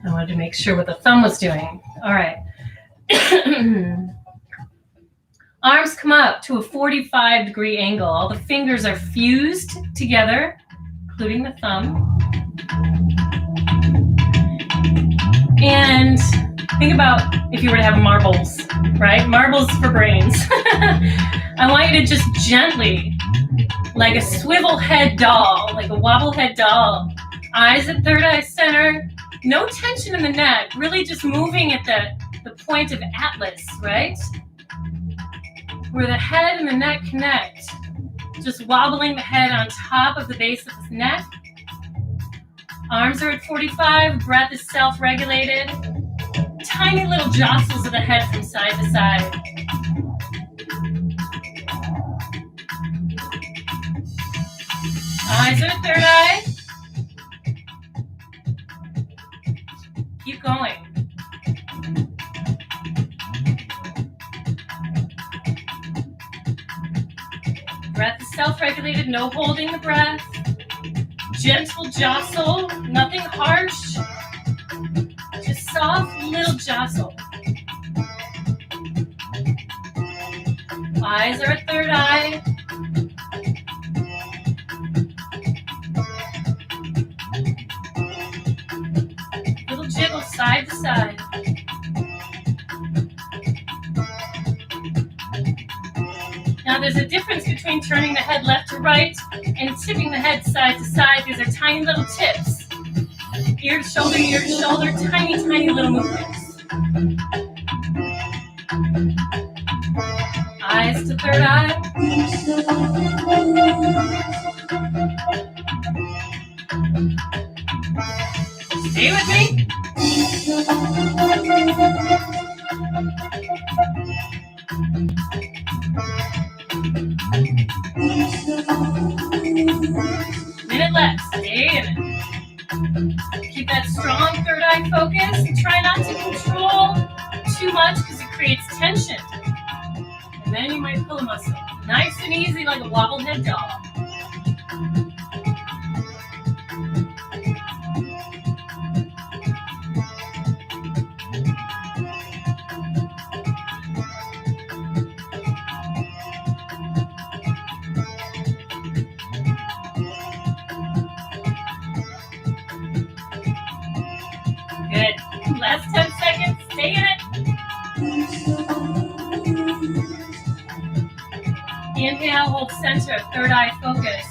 I wanted to make sure what the thumb was doing. All right. Arms come up to a 45-degree angle. All the fingers are fused together, including the thumb. And think about if you were to have marbles, right? Marbles for brains. I want you to just gently, like a swivel head doll, like a wobble head doll, eyes at third eye center, no tension in the neck, really just moving at the point of atlas, right? Where the head and the neck connect. Just wobbling the head on top of the base of the neck. Arms are at 45, breath is self-regulated. Tiny little jostles of the head from side to side. Eyes are at third eye. Keep going. Breath is self-regulated, no holding the breath. Gentle jostle, nothing harsh. Just soft little jostle. Eyes are at third eye. Little jiggle side to side. Now Now there's a difference between turning the head left to right and tipping the head side to side. These are tiny little tips. Ear to shoulder, tiny, tiny little movements. Eyes to third eye. Stay with me. Minute left. Stay in it. Keep that strong third eye focus. Try not to control too much because it creates tension. And then you might pull a muscle. Nice and easy like a wobble head dog. Good. Last 10 seconds. Stay in it. Inhale, hold center, third eye focus.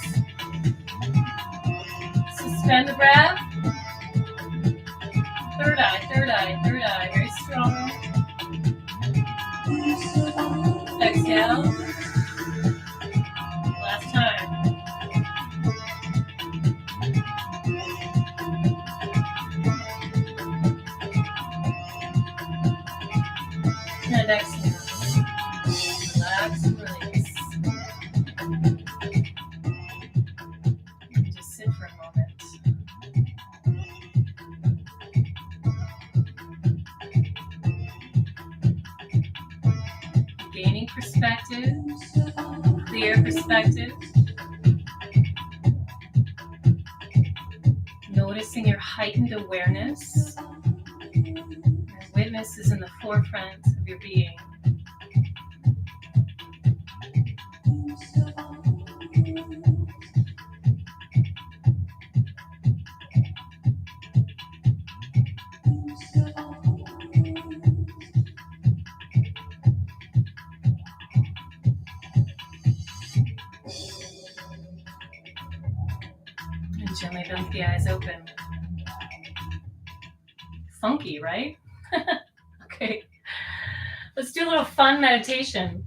Suspend the breath. Third eye, third eye, third eye. Very strong. Exhale. Last time. And exhale. Relax and release. Just sit for a moment. Gaining perspective, clear perspective. Noticing your heightened awareness. Your witness is in the forefront of your being. And gently blink the eyes open. Funky, right? Okay. Let's do a little fun meditation.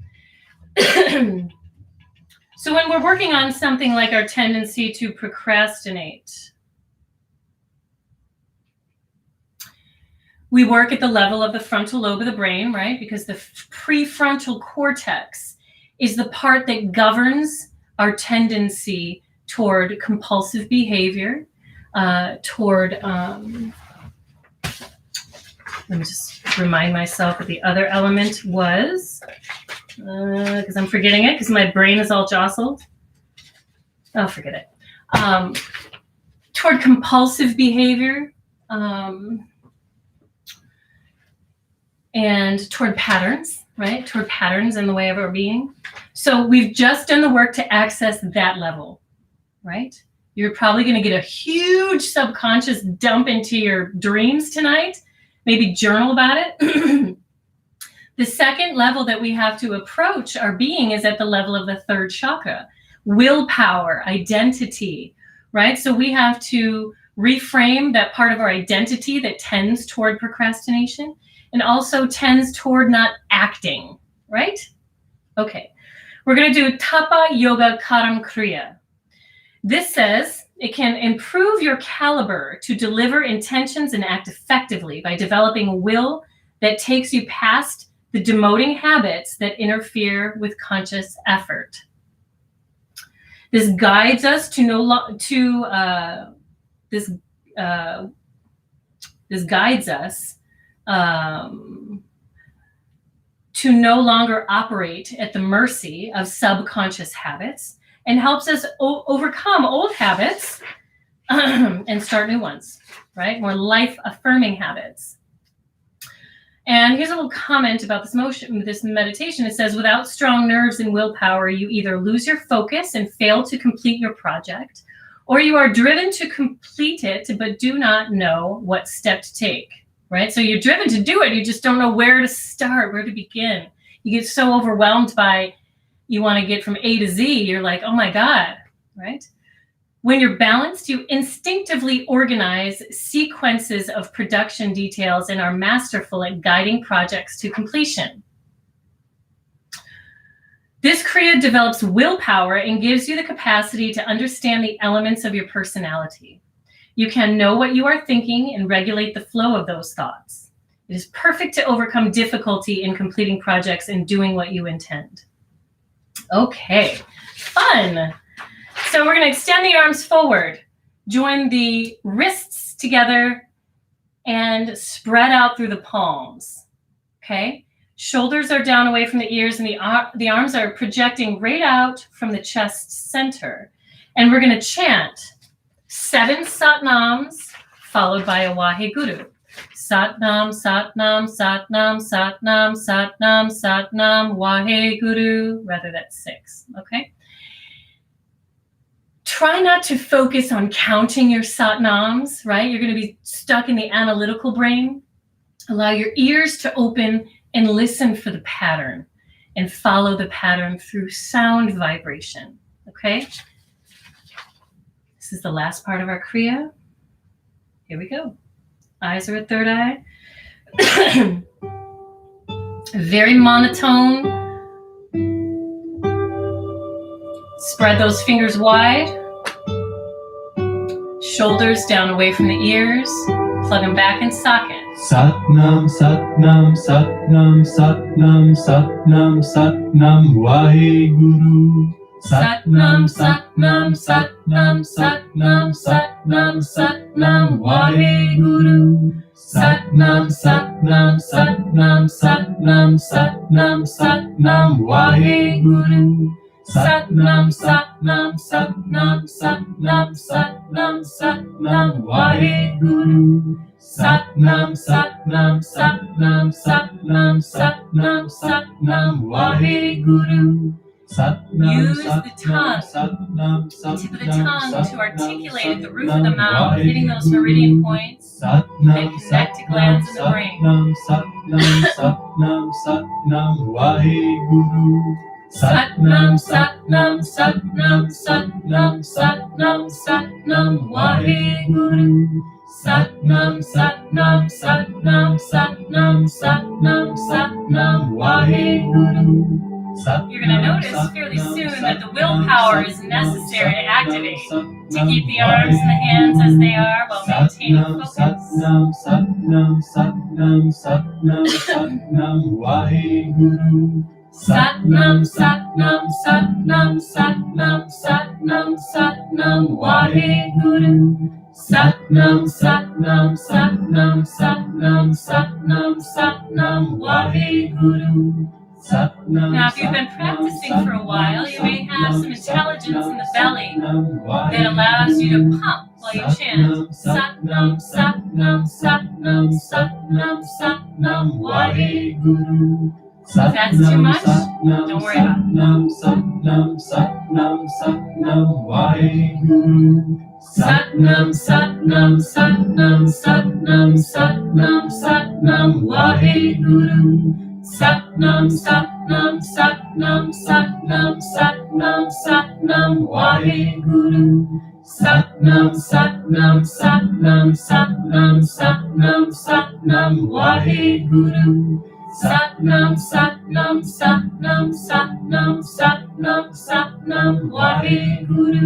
So when we're working on something like our tendency to procrastinate, we work at the level of the frontal lobe of the brain, right? Because the pre-frontal cortex is the part that governs our tendency toward compulsive behavior, toward, let me just remind myself what the other element was, because I'm forgetting it, because my brain is all jostled. Oh, forget it. Toward compulsive behavior, and toward patterns, right? Toward patterns in the way of our being. So we've just done the work to access that level, right? You're probably going to get a huge subconscious dump into your dreams tonight. Maybe journal about it. The second level that we have to approach our being is at the level of the third chakra, willpower, identity, right? So we have to reframe that part of our identity that tends toward procrastination and also tends toward not acting, right? Okay, we're going to do Tapa Yoga Karam Kriya. This says it can improve your caliber to deliver intentions and act effectively by developing a will that takes you past the demoting habits that interfere with conscious effort. This guides us to to no longer operate at the mercy of subconscious habits and helps us overcome old habits and start new ones, right? More life-affirming habits. And here's a little comment about this meditation. It says, without strong nerves and willpower, you either lose your focus and fail to complete your project, or you are driven to complete it, but do not know what step to take, right? So you're driven to do it. You just don't know where to start, where to begin. You get so overwhelmed by you want to get from A to Z. You're like, oh my God, right? When you're balanced, you instinctively organize sequences of production details and are masterful at guiding projects to completion. This kriya develops willpower and gives you the capacity to understand the elements of your personality. You can know what you are thinking and regulate the flow of those thoughts. It is perfect to overcome difficulty in completing projects and doing what you intend. Okay, fun. So we're going to extend the arms forward, join the wrists together, and spread out through the palms. Okay, shoulders are down away from the ears, and the arms are projecting right out from the chest center. And we're going to chant 7 Satnams followed by a Waheguru. Satnam, Satnam, Satnam, Satnam, Satnam, Satnam, Waheguru. Rather, that's 6. Okay. Try not to focus on counting your Satnams, right? You're going to be stuck in the analytical brain. Allow your ears to open and listen for the pattern and follow the pattern through sound vibration, okay? This is the last part of our kriya. Here we go. Eyes are at third eye. Very monotone. Spread those fingers wide. Shoulders down away from the ears. Plug them back in socket. Satnam, Satnam, Satnam, Satnam, Satnam, Satnam, Waheguru. Satnam, Satnam, Satnam, Satnam, Satnam, Satnam, Waheguru. Satnam, Satnam, Satnam, Satnam, Satnam, Satnam, Waheguru. Satnam, Satnam, Satnam, Satnam, Satnam, Satnam, Waheguru. Satnam, Satnam, Satnam, Satnam, Satnam, Satnam, Waheguru. Use the tongue, the tip of the tongue to articulate at the roof of the mouth, hitting those meridian points that connect to glands in the brain. Satnam, Satnam, Satnam, Waheguru. Satnam, Satnam, Satnam, Satnam, Satnam, Satnam, Waheguru. Satnam, Satnam, Satnam, Satnam, Satnam, Satnam, Waheguru. You're going to notice fairly soon that the willpower is necessary to activate, to keep the arms and the hands as they are while maintaining focus. Satnam, Satnam, Satnam, Satnam, Satnam, Waheguru. Satnam, Satnam, Satnam, Satnam, Satnam, Satnam, Waheguru. Satnam, Satnam, Satnam, Satnam, Satnam, Satnam, Waheguru. Now, if you've been practicing for a while, you may have some intelligence in the belly that allows you to pump while you chant Satnam, Satnam, Satnam, Satnam, Satnam, Waheguru. If that's too much, don't worry about it. Satnam, Satnam, Satnam, Waheguru. Satnam, Satnam, Satnam, Satnam, Satnam, Satnam, Waheguru. Satnam, Satnam, Satnam, Satnam, Satnam, Satnam, Waheguru. Satnam, Satnam, Satnam, Satnam, Satnam, Satnam, Waheguru. Satnam, Satnam, Satnam, Satnam, Satnam, Satnam, Waheguru.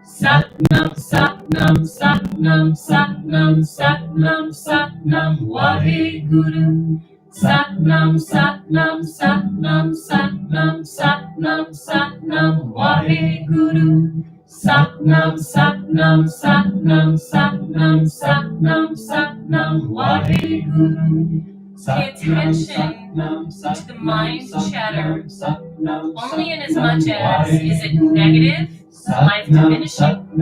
Satnam, Satnam, Satnam, Satnam, Satnam, Satnam, Waheguru. Satnam, Satnam, Satnam, Satnam, Satnam, Satnam, Waheguru. Satnam, Satnam, Satnam, Satnam, Satnam, Satnam, Waheguru. Pay attention to the mind chatter, only in as much as is it negative, life diminishing,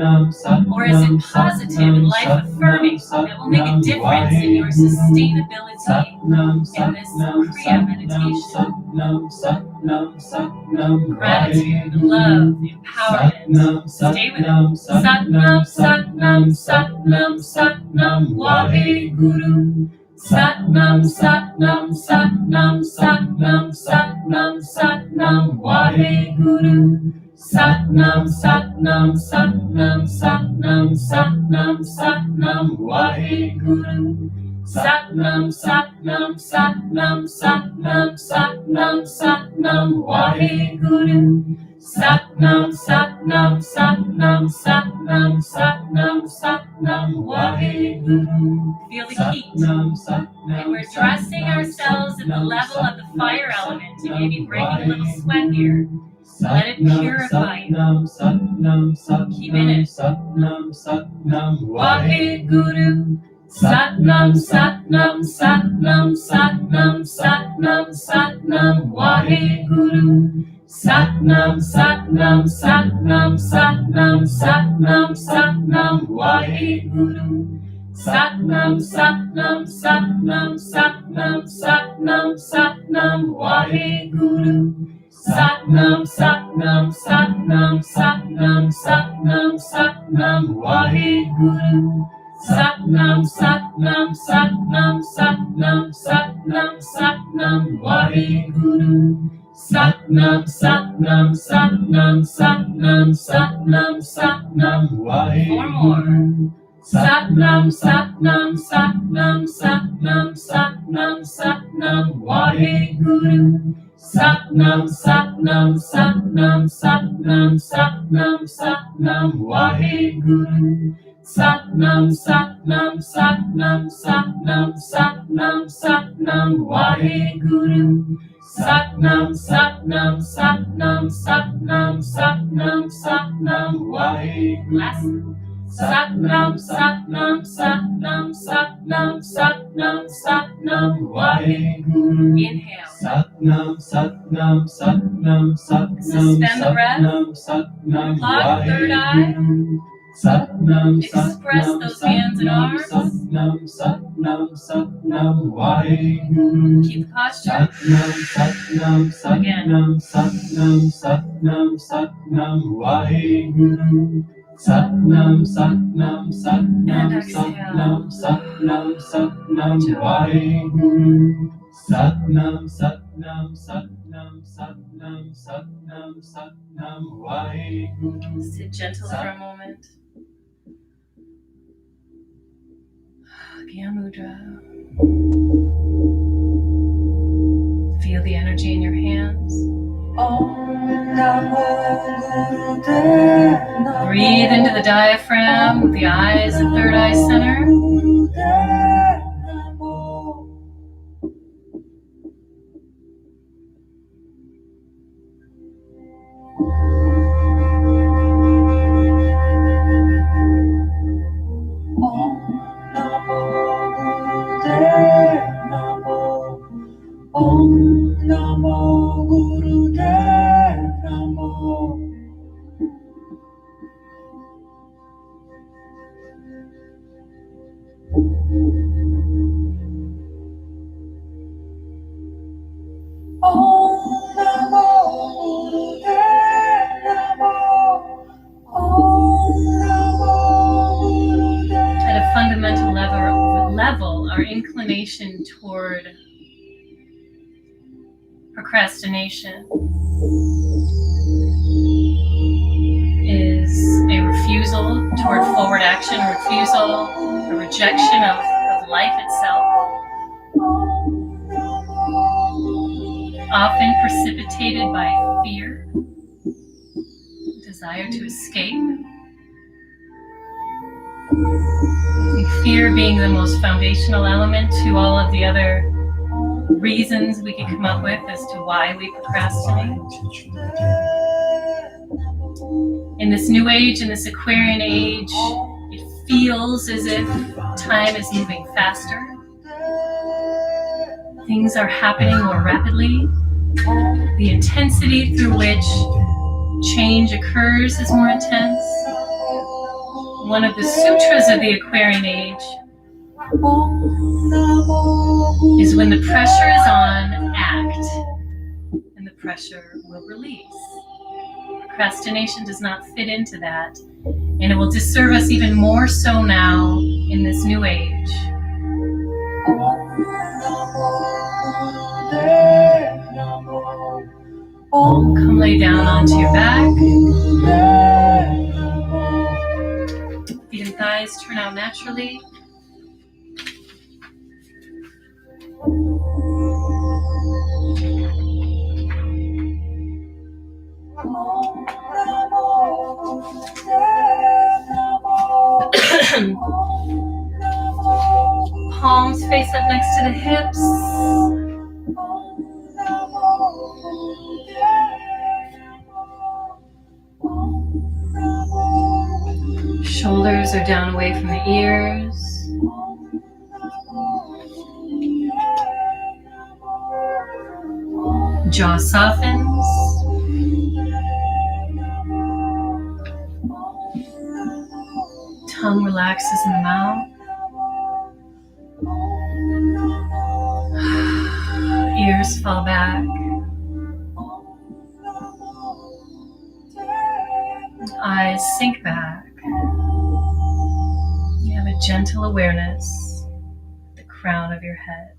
or is it positive and life affirming that will make a difference in your sustainability in this kriya meditation. Gratitude, love, empowerment. Stay with it. Satnam, Satnam, Satnam, Satnam, Waheguru. Satnam, Satnam, Satnam, Satnam, Satnam, Satnam, Waheguru. Satnam, Satnam, Satnam, Satnam, Satnam, Satnam, Waheguru. Satnam, Satnam, Satnam, Satnam, Satnam, Satnam, Waheguru. Satnam, Satnam, Satnam, Satnam, Satnam, Satnam, Waheguru. Feel the heat. And we're dressing ourselves at the level of the fire element and maybe breaking a little sweat here. Let it purify you. Keep in it. Waheguru. Satnam, Satnam, Satnam, Satnam, Satnam, Satnam, Waheguru. Satnam, Satnam, Satnam, Satnam, Satnam, Satnam, Waheguru. Satnam, Satnam, Satnam, Satnam, Satnam, Satnam, Waheguru. Satnam, Satnam, Satnam, Satnam, Satnam, Satnam, Waheguru. Satnam, Satnam, Satnam, Satnam, Satnam, Satnam, Waheguru. Satnam, Satnam, Satnam, Satnam, Satnam, Satnam, Waheguru. Satnam, Satnam, Satnam, Satnam, Satnam, Satnam, Waheguru. Satnam, Satnam, Satnam, Satnam, Satnam, Satnam, Waheguru. Satnam, Satnam, Satnam, Satnam, Satnam, Satnam, Waheguru. Satnam, Satnam, Satnam, Satnam, Satnam, Satnam, Waheguru. Satnam, Satnam, Satnam, Satnam, Satnam, Satnam, Waheguru. Inhale. Satnam, Satnam, Satnam, Satnam, suspend the breath. Satnam, lock third eye. Satnam, express those hands and arms. Satnam, Satnam, Satnam, Waheguru. Keep the posture. Satnam, Satnam, Satnam, Satnam, Satnam, Satnam, Waheguru. Satnam, Satnam, Satnam, Satnam, Satnam, Satnam, Waheguru. Satnam, Satnam, Satnam, Satnam, Satnam, Satnam, Waheguru. Sit gentle for a moment. Gyan Mudra. Feel the energy in your hands. Breathe into the diaphragm, the eyes at third eye center. At a fundamental level, our inclination toward procrastination is a refusal toward forward action, a rejection of life itself, often precipitated by fear, desire to escape. I think fear being the most foundational element to all of the other reasons we could come up with as to why we procrastinate. In this new age, in this Aquarian age, it feels as if time is moving faster. Things are happening more rapidly. The intensity through which change occurs is more intense. One of the sutras of the Aquarian age is when the pressure is on, act, and the pressure will release. Procrastination does not fit into that, and it will disserve us even more so now in this new age. Come lay down onto your back. Feet and thighs turn out naturally. Palms face up next to the hips. Shoulders are down away from the ears. Jaw softens. Tongue relaxes in the mouth. Ears fall back. Eyes sink back. You have a gentle awareness at the crown of your head.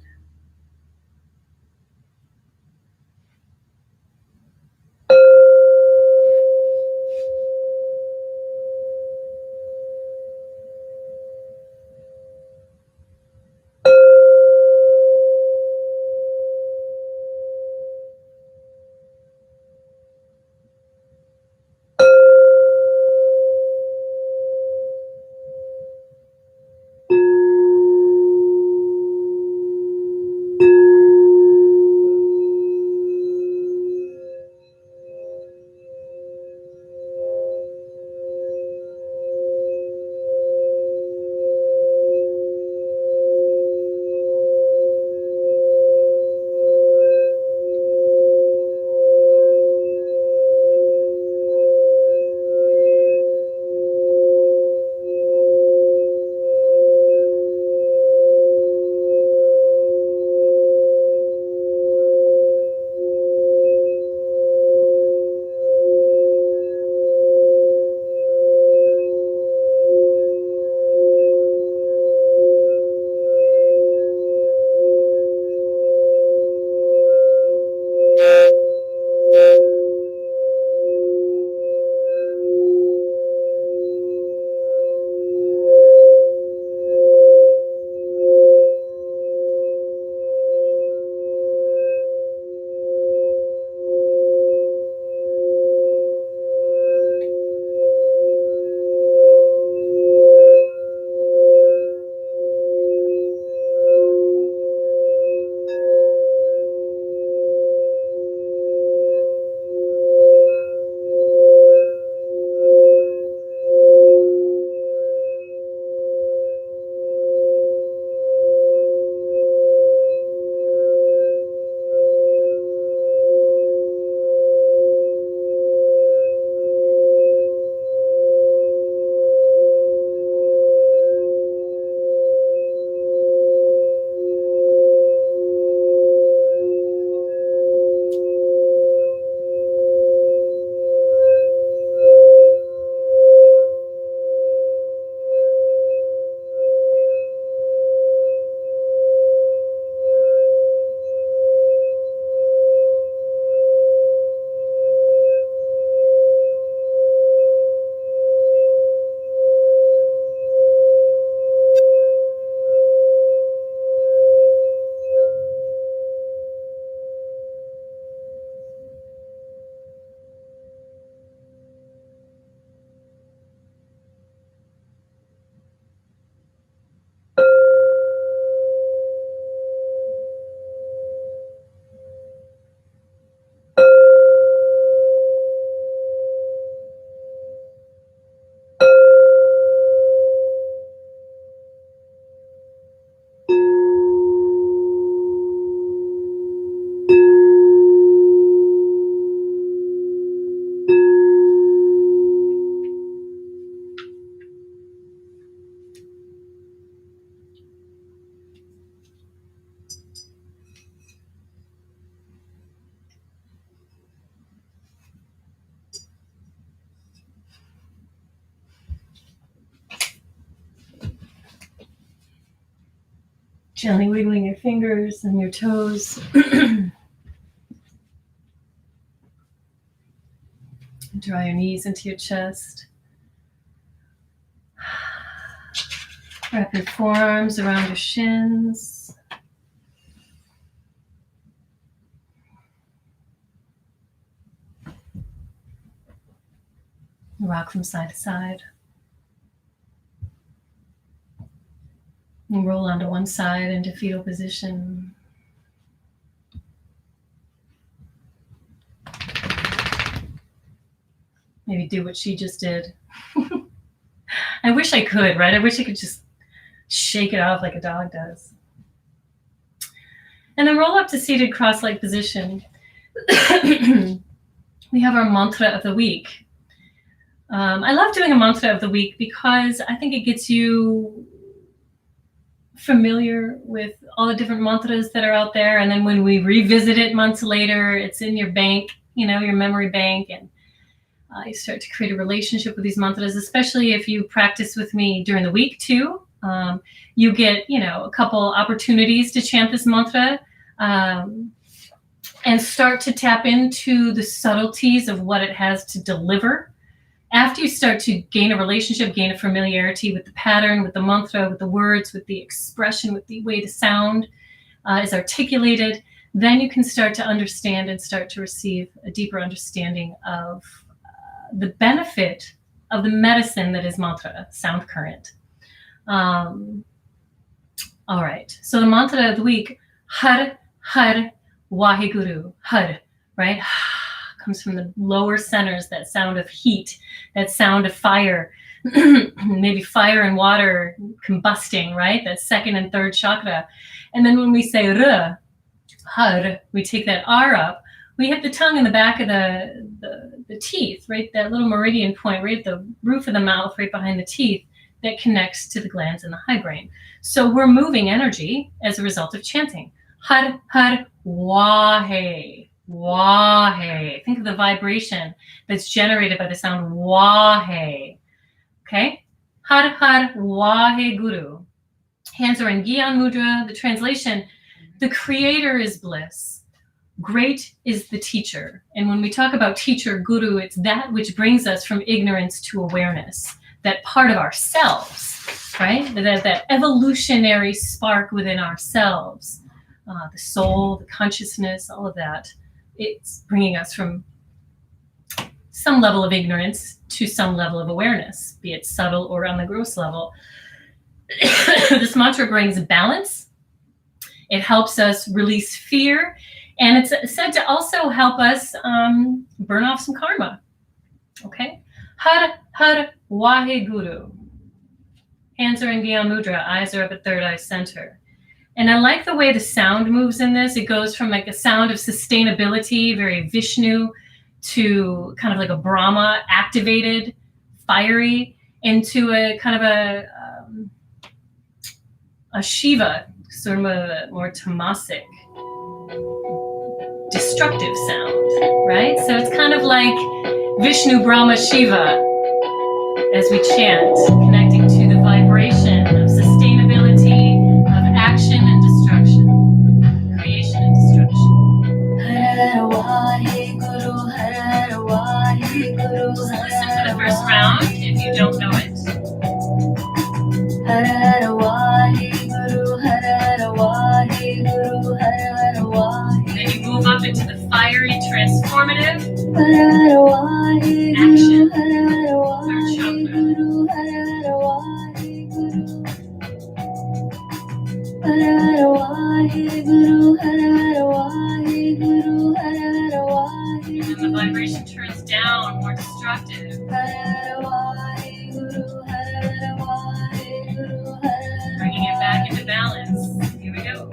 Gently wiggling your fingers and your toes. Draw your knees into your chest. Wrap your forearms around your shins. Rock from side to side. And roll onto one side into fetal position. Maybe do what she just did. I wish I could, right? I wish I could just shake it off like a dog does. And then roll up to seated cross-legged position. We have our mantra of the week. I love doing a mantra of the week because I think it gets you familiar with all the different mantras that are out there. And then when we revisit it months later, it's in your bank, your memory bank, and you start to create a relationship with these mantras, especially if you practice with me during the week too. You get, a couple opportunities to chant this mantra and start to tap into the subtleties of what it has to deliver. After you start to gain a relationship, gain a familiarity with the pattern, with the mantra, with the words, with the expression, with the way the sound is articulated, then you can start to understand and start to receive a deeper understanding of the benefit of the medicine that is mantra, sound current. All right, so the mantra of the week, Har Har Waheguru, Har, right? Comes from the lower centers, that sound of heat, that sound of fire, maybe fire and water combusting, right? That second and third chakra. And then when we say R, Har, we take that R up, we hit the tongue in the back of the teeth, right? That little meridian point, right at the roof of the mouth, right behind the teeth, that connects to the glands in the hindbrain. So we're moving energy as a result of chanting. Har, har, wahe, wahe. Think of the vibration that's generated by the sound wahe. Okay? Har, har, wahe guru. Hands are in Gyan Mudra. The translation, the creator is bliss. Great is the teacher. And when we talk about teacher, guru, it's that which brings us from ignorance to awareness. That part of ourselves, right? That evolutionary spark within ourselves, the soul, the consciousness, all of that. It's bringing us from some level of ignorance to some level of awareness, be it subtle or on the gross level. This mantra brings balance. It helps us release fear. And it's said to also help us burn off some karma. Okay? Har, har, waheguru. Hands are in Gyan Mudra. Eyes are up at third eye center. And I like the way the sound moves in this. It goes from like a sound of sustainability, very Vishnu, to kind of like a Brahma activated, fiery, into a kind of a Shiva, sort of a more tamasic, destructive sound, right? So it's kind of like Vishnu, Brahma, Shiva as we chant, connecting to the vibration of sustainability, of action and destruction, creation and destruction. Just listen for the first round if you don't know it. Then you move up into the fiery, transformative action. Third chakra. And then the vibration turns down, more destructive. Bringing it back into balance. Here we go.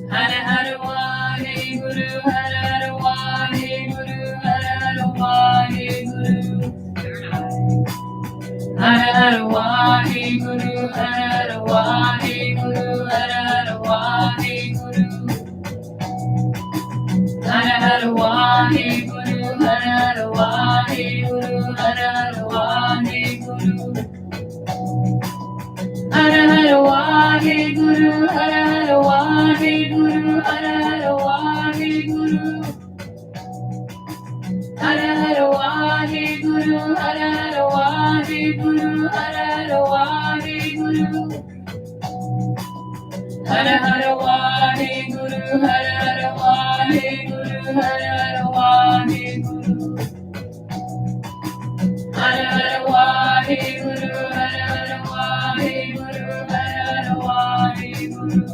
Hara hara wahe guru, hara hara wahe guru, hara hara wahe guru. Third eye. Hara hara wahe guru, hara hara wahe guru, hara hara wahe guru. Hara hara wahe guru, hara hara wahe guru, hara hara wahe guru. Hara hara wahe guru, hara hara wahe guru, hara hara wahe guru. Hara hara wahe Waheguru, Hara Hara Waheguru, Hara Hara Waheguru. Hara Hara Waheguru, Hara Hara Waheguru, Hara Hara Waheguru. Hara Hara Waheguru, Hara Hara Waheguru, Hara Hara Waheguru.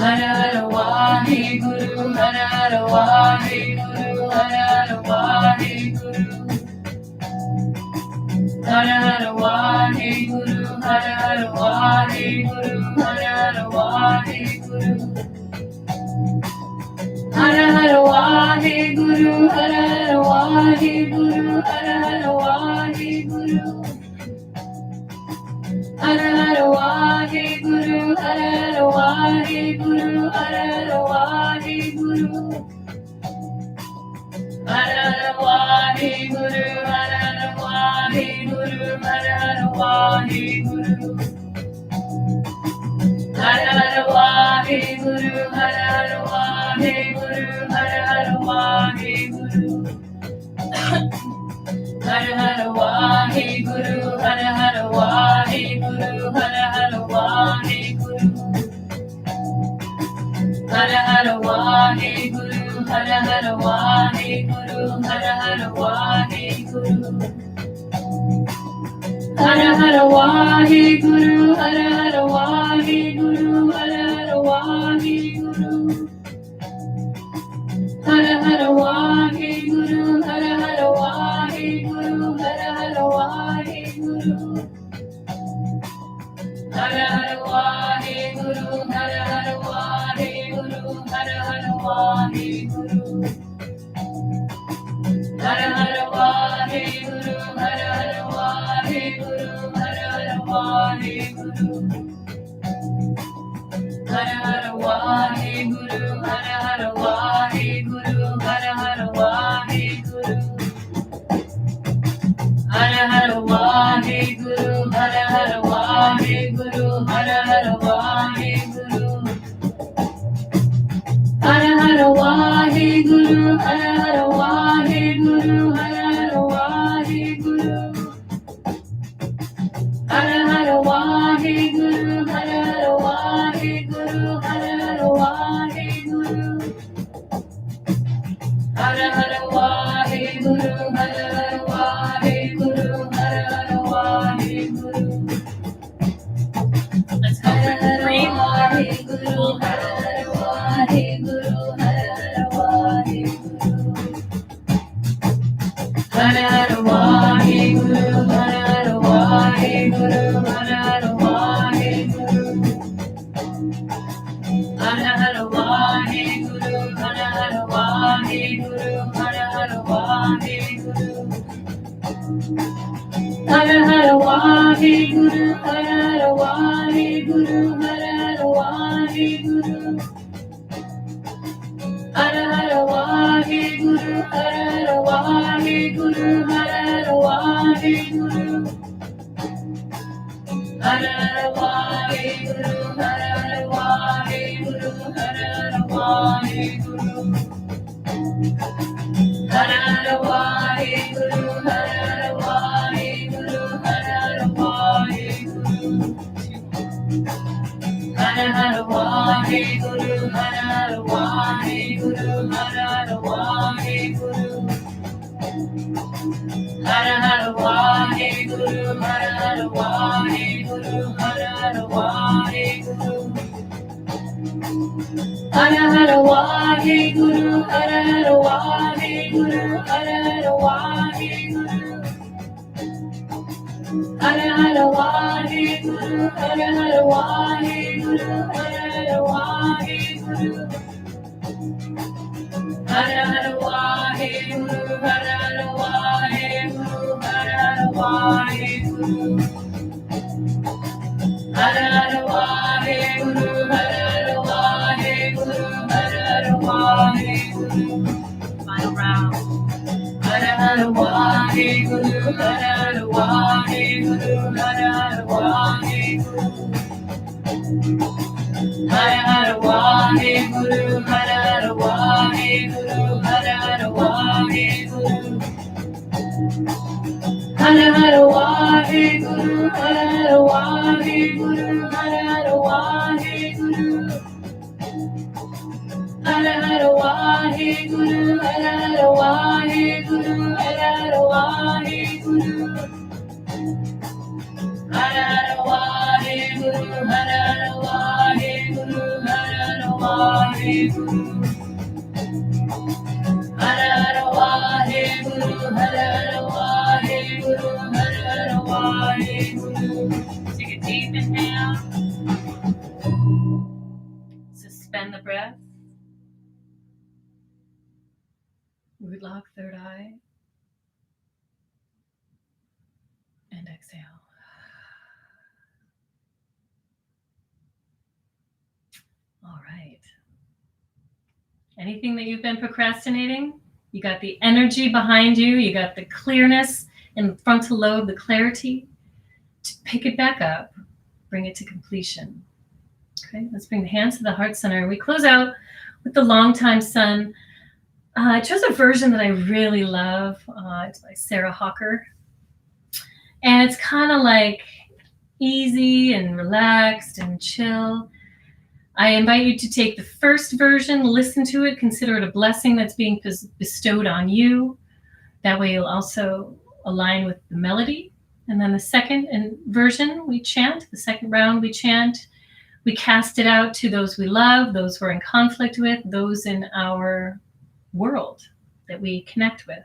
Hara Hara Waheguru, Hara Hara Waheguru, Hara Hara Waheguru. Hara Hara Waheguru, Hara Hara Waheguru, Hara Hara Waheguru. Hara Hara Waheguru, Hara Hara Waheguru, Hara Hara Waheguru. Hara Hara Waheguru, Hara Hara Waheguru, Hara Hara Waheguru. Hara Hara Waheguru, Hara Hara Waheguru, Hara Hara Waheguru. Hara Hara Waheguru, Hara Hara Waheguru, Hara Hara Waheguru. Hara Hara Waheguru, Hara Hara Waheguru, Hara Hara Waheguru. Hara Hara Waheguru, Hara Hara Waheguru, Hara Hara Waheguru. Hara Hara Waheguru, Hara Hara Waheguru, Hara Hara Waheguru. Hara Hara Waheguru, Hara Hara Waheguru, Hara Hara Waheguru. Hara Hara Waheguru, Hara Hara Waheguru, Hara Hara Waheguru. Hara Hara Waheguru, Hara Hara Waheguru, Hara Hara Waheguru. Hara Hara Waheguru, Hara Hara Waheguru, Hara Hara Waheguru. Hara Hara Waheguru, Hara Hara Waheguru, Hara Hara Waheguru. Hara Hara Waheguru, Hara Hara Waheguru, Hara Hara Waheguru. Hara Hara Waheguru, Hara Hara Waheguru, Hara Hara Waheguru. Hara Hara Waheguru, Hara Hara Waheguru, Hara Hara Waheguru. Let's go for 3 more. Hara Hara Waheguru, Hara Hara Waheguru. Hara Hara Waheguru, Hara Hara Waheguru, Hara Hara Waheguru. Hara Hara Waheguru, Hara Hara Waheguru, Hara Hara Waheguru. Hara Hara Waheguru, Hara Hara Waheguru, Hara Hara Waheguru. Hara Hara Waheguru, Hara Hara Waheguru, Hara Hara Waheguru. Hara Hara Waheguru, Hara Hara Waheguru, Hara Hara Waheguru. Hara Hara Waheguru, Hara Hara Waheguru, Hara Hara Waheguru. Hara Hara Waheguru, Hara Hara Waheguru, Hara Hara Waheguru. Hara Hara Waheguru, Hara Hara Waheguru, Hara Hara Waheguru. Hara Hara Waheguru, Hara Hara Waheguru, Hara Hara Waheguru. Hara Hara Waheguru, Hara Hara Waheguru, Hara Hara Waheguru. Hara Hara Waheguru, Hara Hara Waheguru, Hara Hara Waheguru. Hara Hara Waheguru, Hara Hara Waheguru, Hara Hara Waheguru. Final round. Hara Hara Waheguru, Hara Hara Waheguru, Hara Hara Waheguru. Hara Hara Waheguru, Hara Hara Waheguru, Hara Hara Waheguru. Hara Hara Waheguru, Hara Hara Waheguru, Hara Hara Waheguru. Hara Hara Waheguru, Hara Hara Waheguru, Hara Hara Waheguru. Hara Hara Waheguru, Hara Hara Waheguru, Hara Hara Waheguru. Hara Hara Waheguru, Hara Hara Waheguru, Hara Hara Waheguru. Take a deep inhale. Suspend the breath. Root lock, third eye. And exhale. All right. Anything that you've been procrastinating, you got the energy behind you, you got the clearness in the frontal lobe, the clarity to pick it back up, bring it to completion. Okay, let's bring the hands to the heart center. We close out with the Longtime Sun. I chose a version that I really love. It's by Sarah Hawker. And it's kind of like easy and relaxed and chill. I invite you to take the first version, listen to it, consider it a blessing that's being bestowed on you. That way you'll also align with the melody. And then the second version we chant, the second round we chant, we cast it out to those we love, those we're in conflict with, those in our world that we connect with.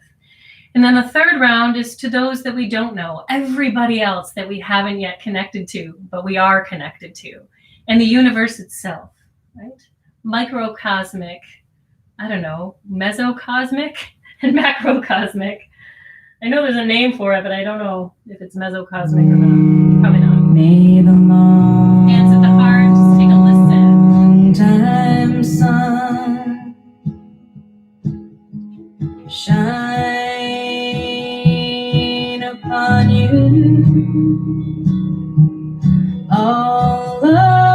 And then the third round is to those that we don't know, everybody else that we haven't yet connected to, but we are connected to. And the universe itself, right? Microcosmic, I don't know, mesocosmic and macrocosmic. I know there's a name for it, but I don't know if it's mesocosmic or not. Probably not. May the long Hands at the heart, just take a listen. time sun shine upon you. All love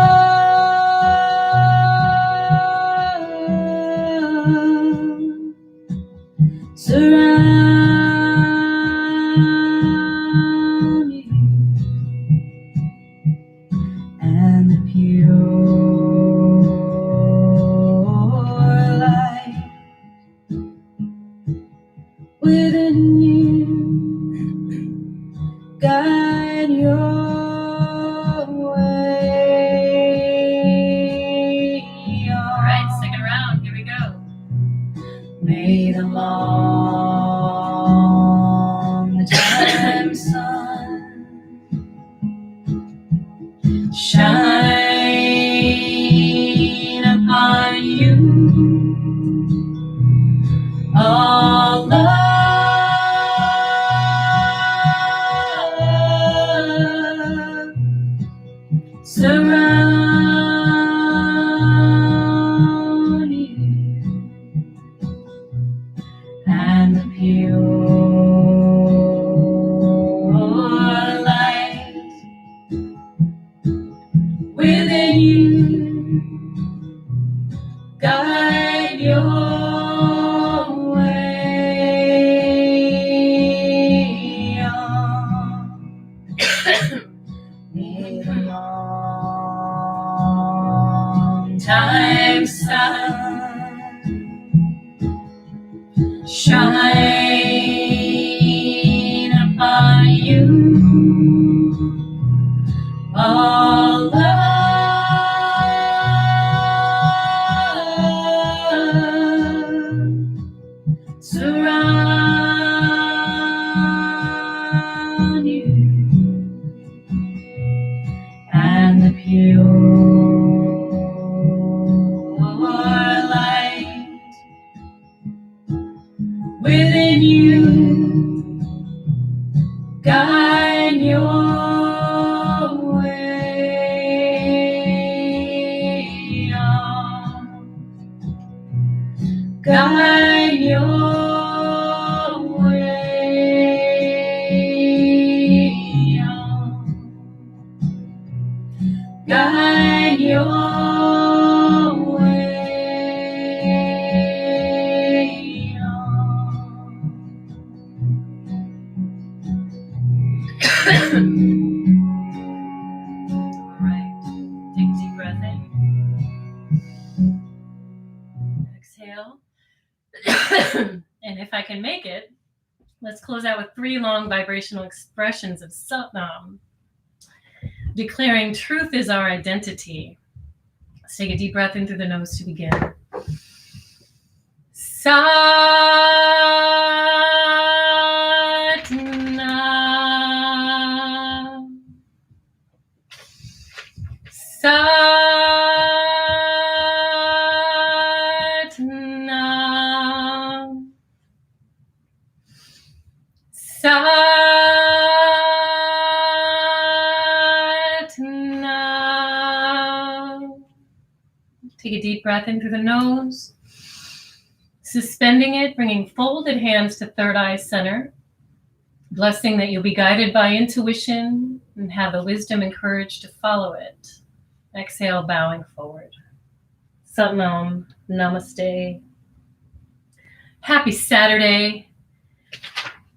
surround you, and the pure light within you guide your way. All right, second round, here we go. May the long time sun shine upon you. All love surround you, and the pure light within you guide your way on. May the long time sun shine upon you. All love surround you, and the pure light within you guide your way on. Guide your way on. Guide your way on. right. Take a deep breath in. Exhale. And if I can make it, let's close out with 3 long vibrational expressions of Satnam, declaring truth is our identity. Let's take a deep breath in through the nose to begin. Satnam. Satnam. Satnam. Take a deep breath in through the nose. Suspending it, bringing folded hands to third eye center. Blessing that you'll be guided by intuition and have the wisdom and courage to follow it. Exhale, bowing forward. Satnam, namaste. Happy Saturday.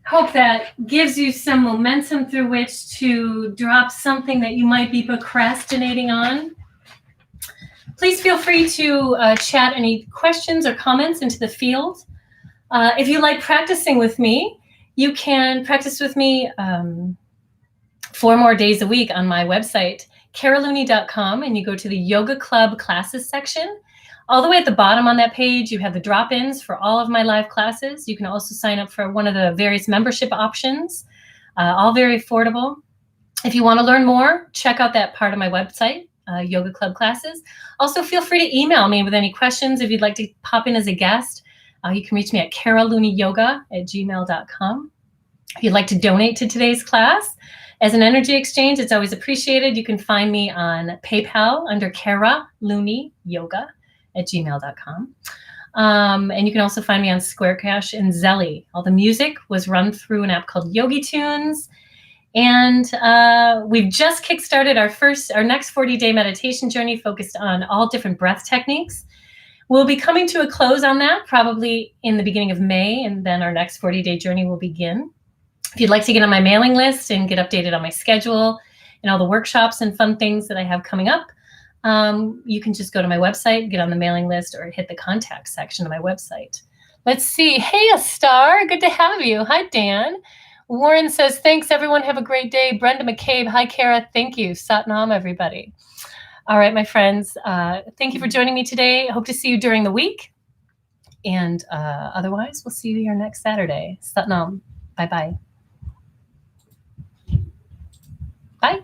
Hope that gives you some momentum through which to drop something that you might be procrastinating on. Please feel free to chat any questions or comments into the field. If you like practicing with me, you can practice with me 4 more days a week on my website, caralooney.com, and you go to the Yoga Club classes section. All the way at the bottom on that page, you have the drop-ins for all of my live classes. You can also sign up for one of the various membership options, all very affordable. If you want to learn more, check out that part of my website, Yoga Club classes. Also, feel free to email me with any questions. If you'd like to pop in as a guest, you can reach me at caralooneyyoga@gmail.com. If you'd like to donate to today's class as an energy exchange, it's always appreciated. You can find me on PayPal under caralooneyyoga@gmail.com. And you can also find me on Square Cash and Zelly. All the music was run through an app called Yogi Tunes. And we've just kickstarted our next 40-day meditation journey focused on all different breath techniques. We'll be coming to a close on that probably in the beginning of May, and then our next 40-day journey will begin. If you'd like to get on my mailing list and get updated on my schedule and all the workshops and fun things that I have coming up, you can just go to my website, get on the mailing list, or hit the contact section of my website. Let's see. Hey, Astar, good to have you. Hi, Dan. Warren says, thanks, everyone. Have a great day. Brenda McCabe. Hi, Kara. Thank you. Satnam, everybody. All right, my friends. Thank you for joining me today. I hope to see you during the week. And otherwise, we'll see you here next Saturday. Satnam. Bye-bye. Bye.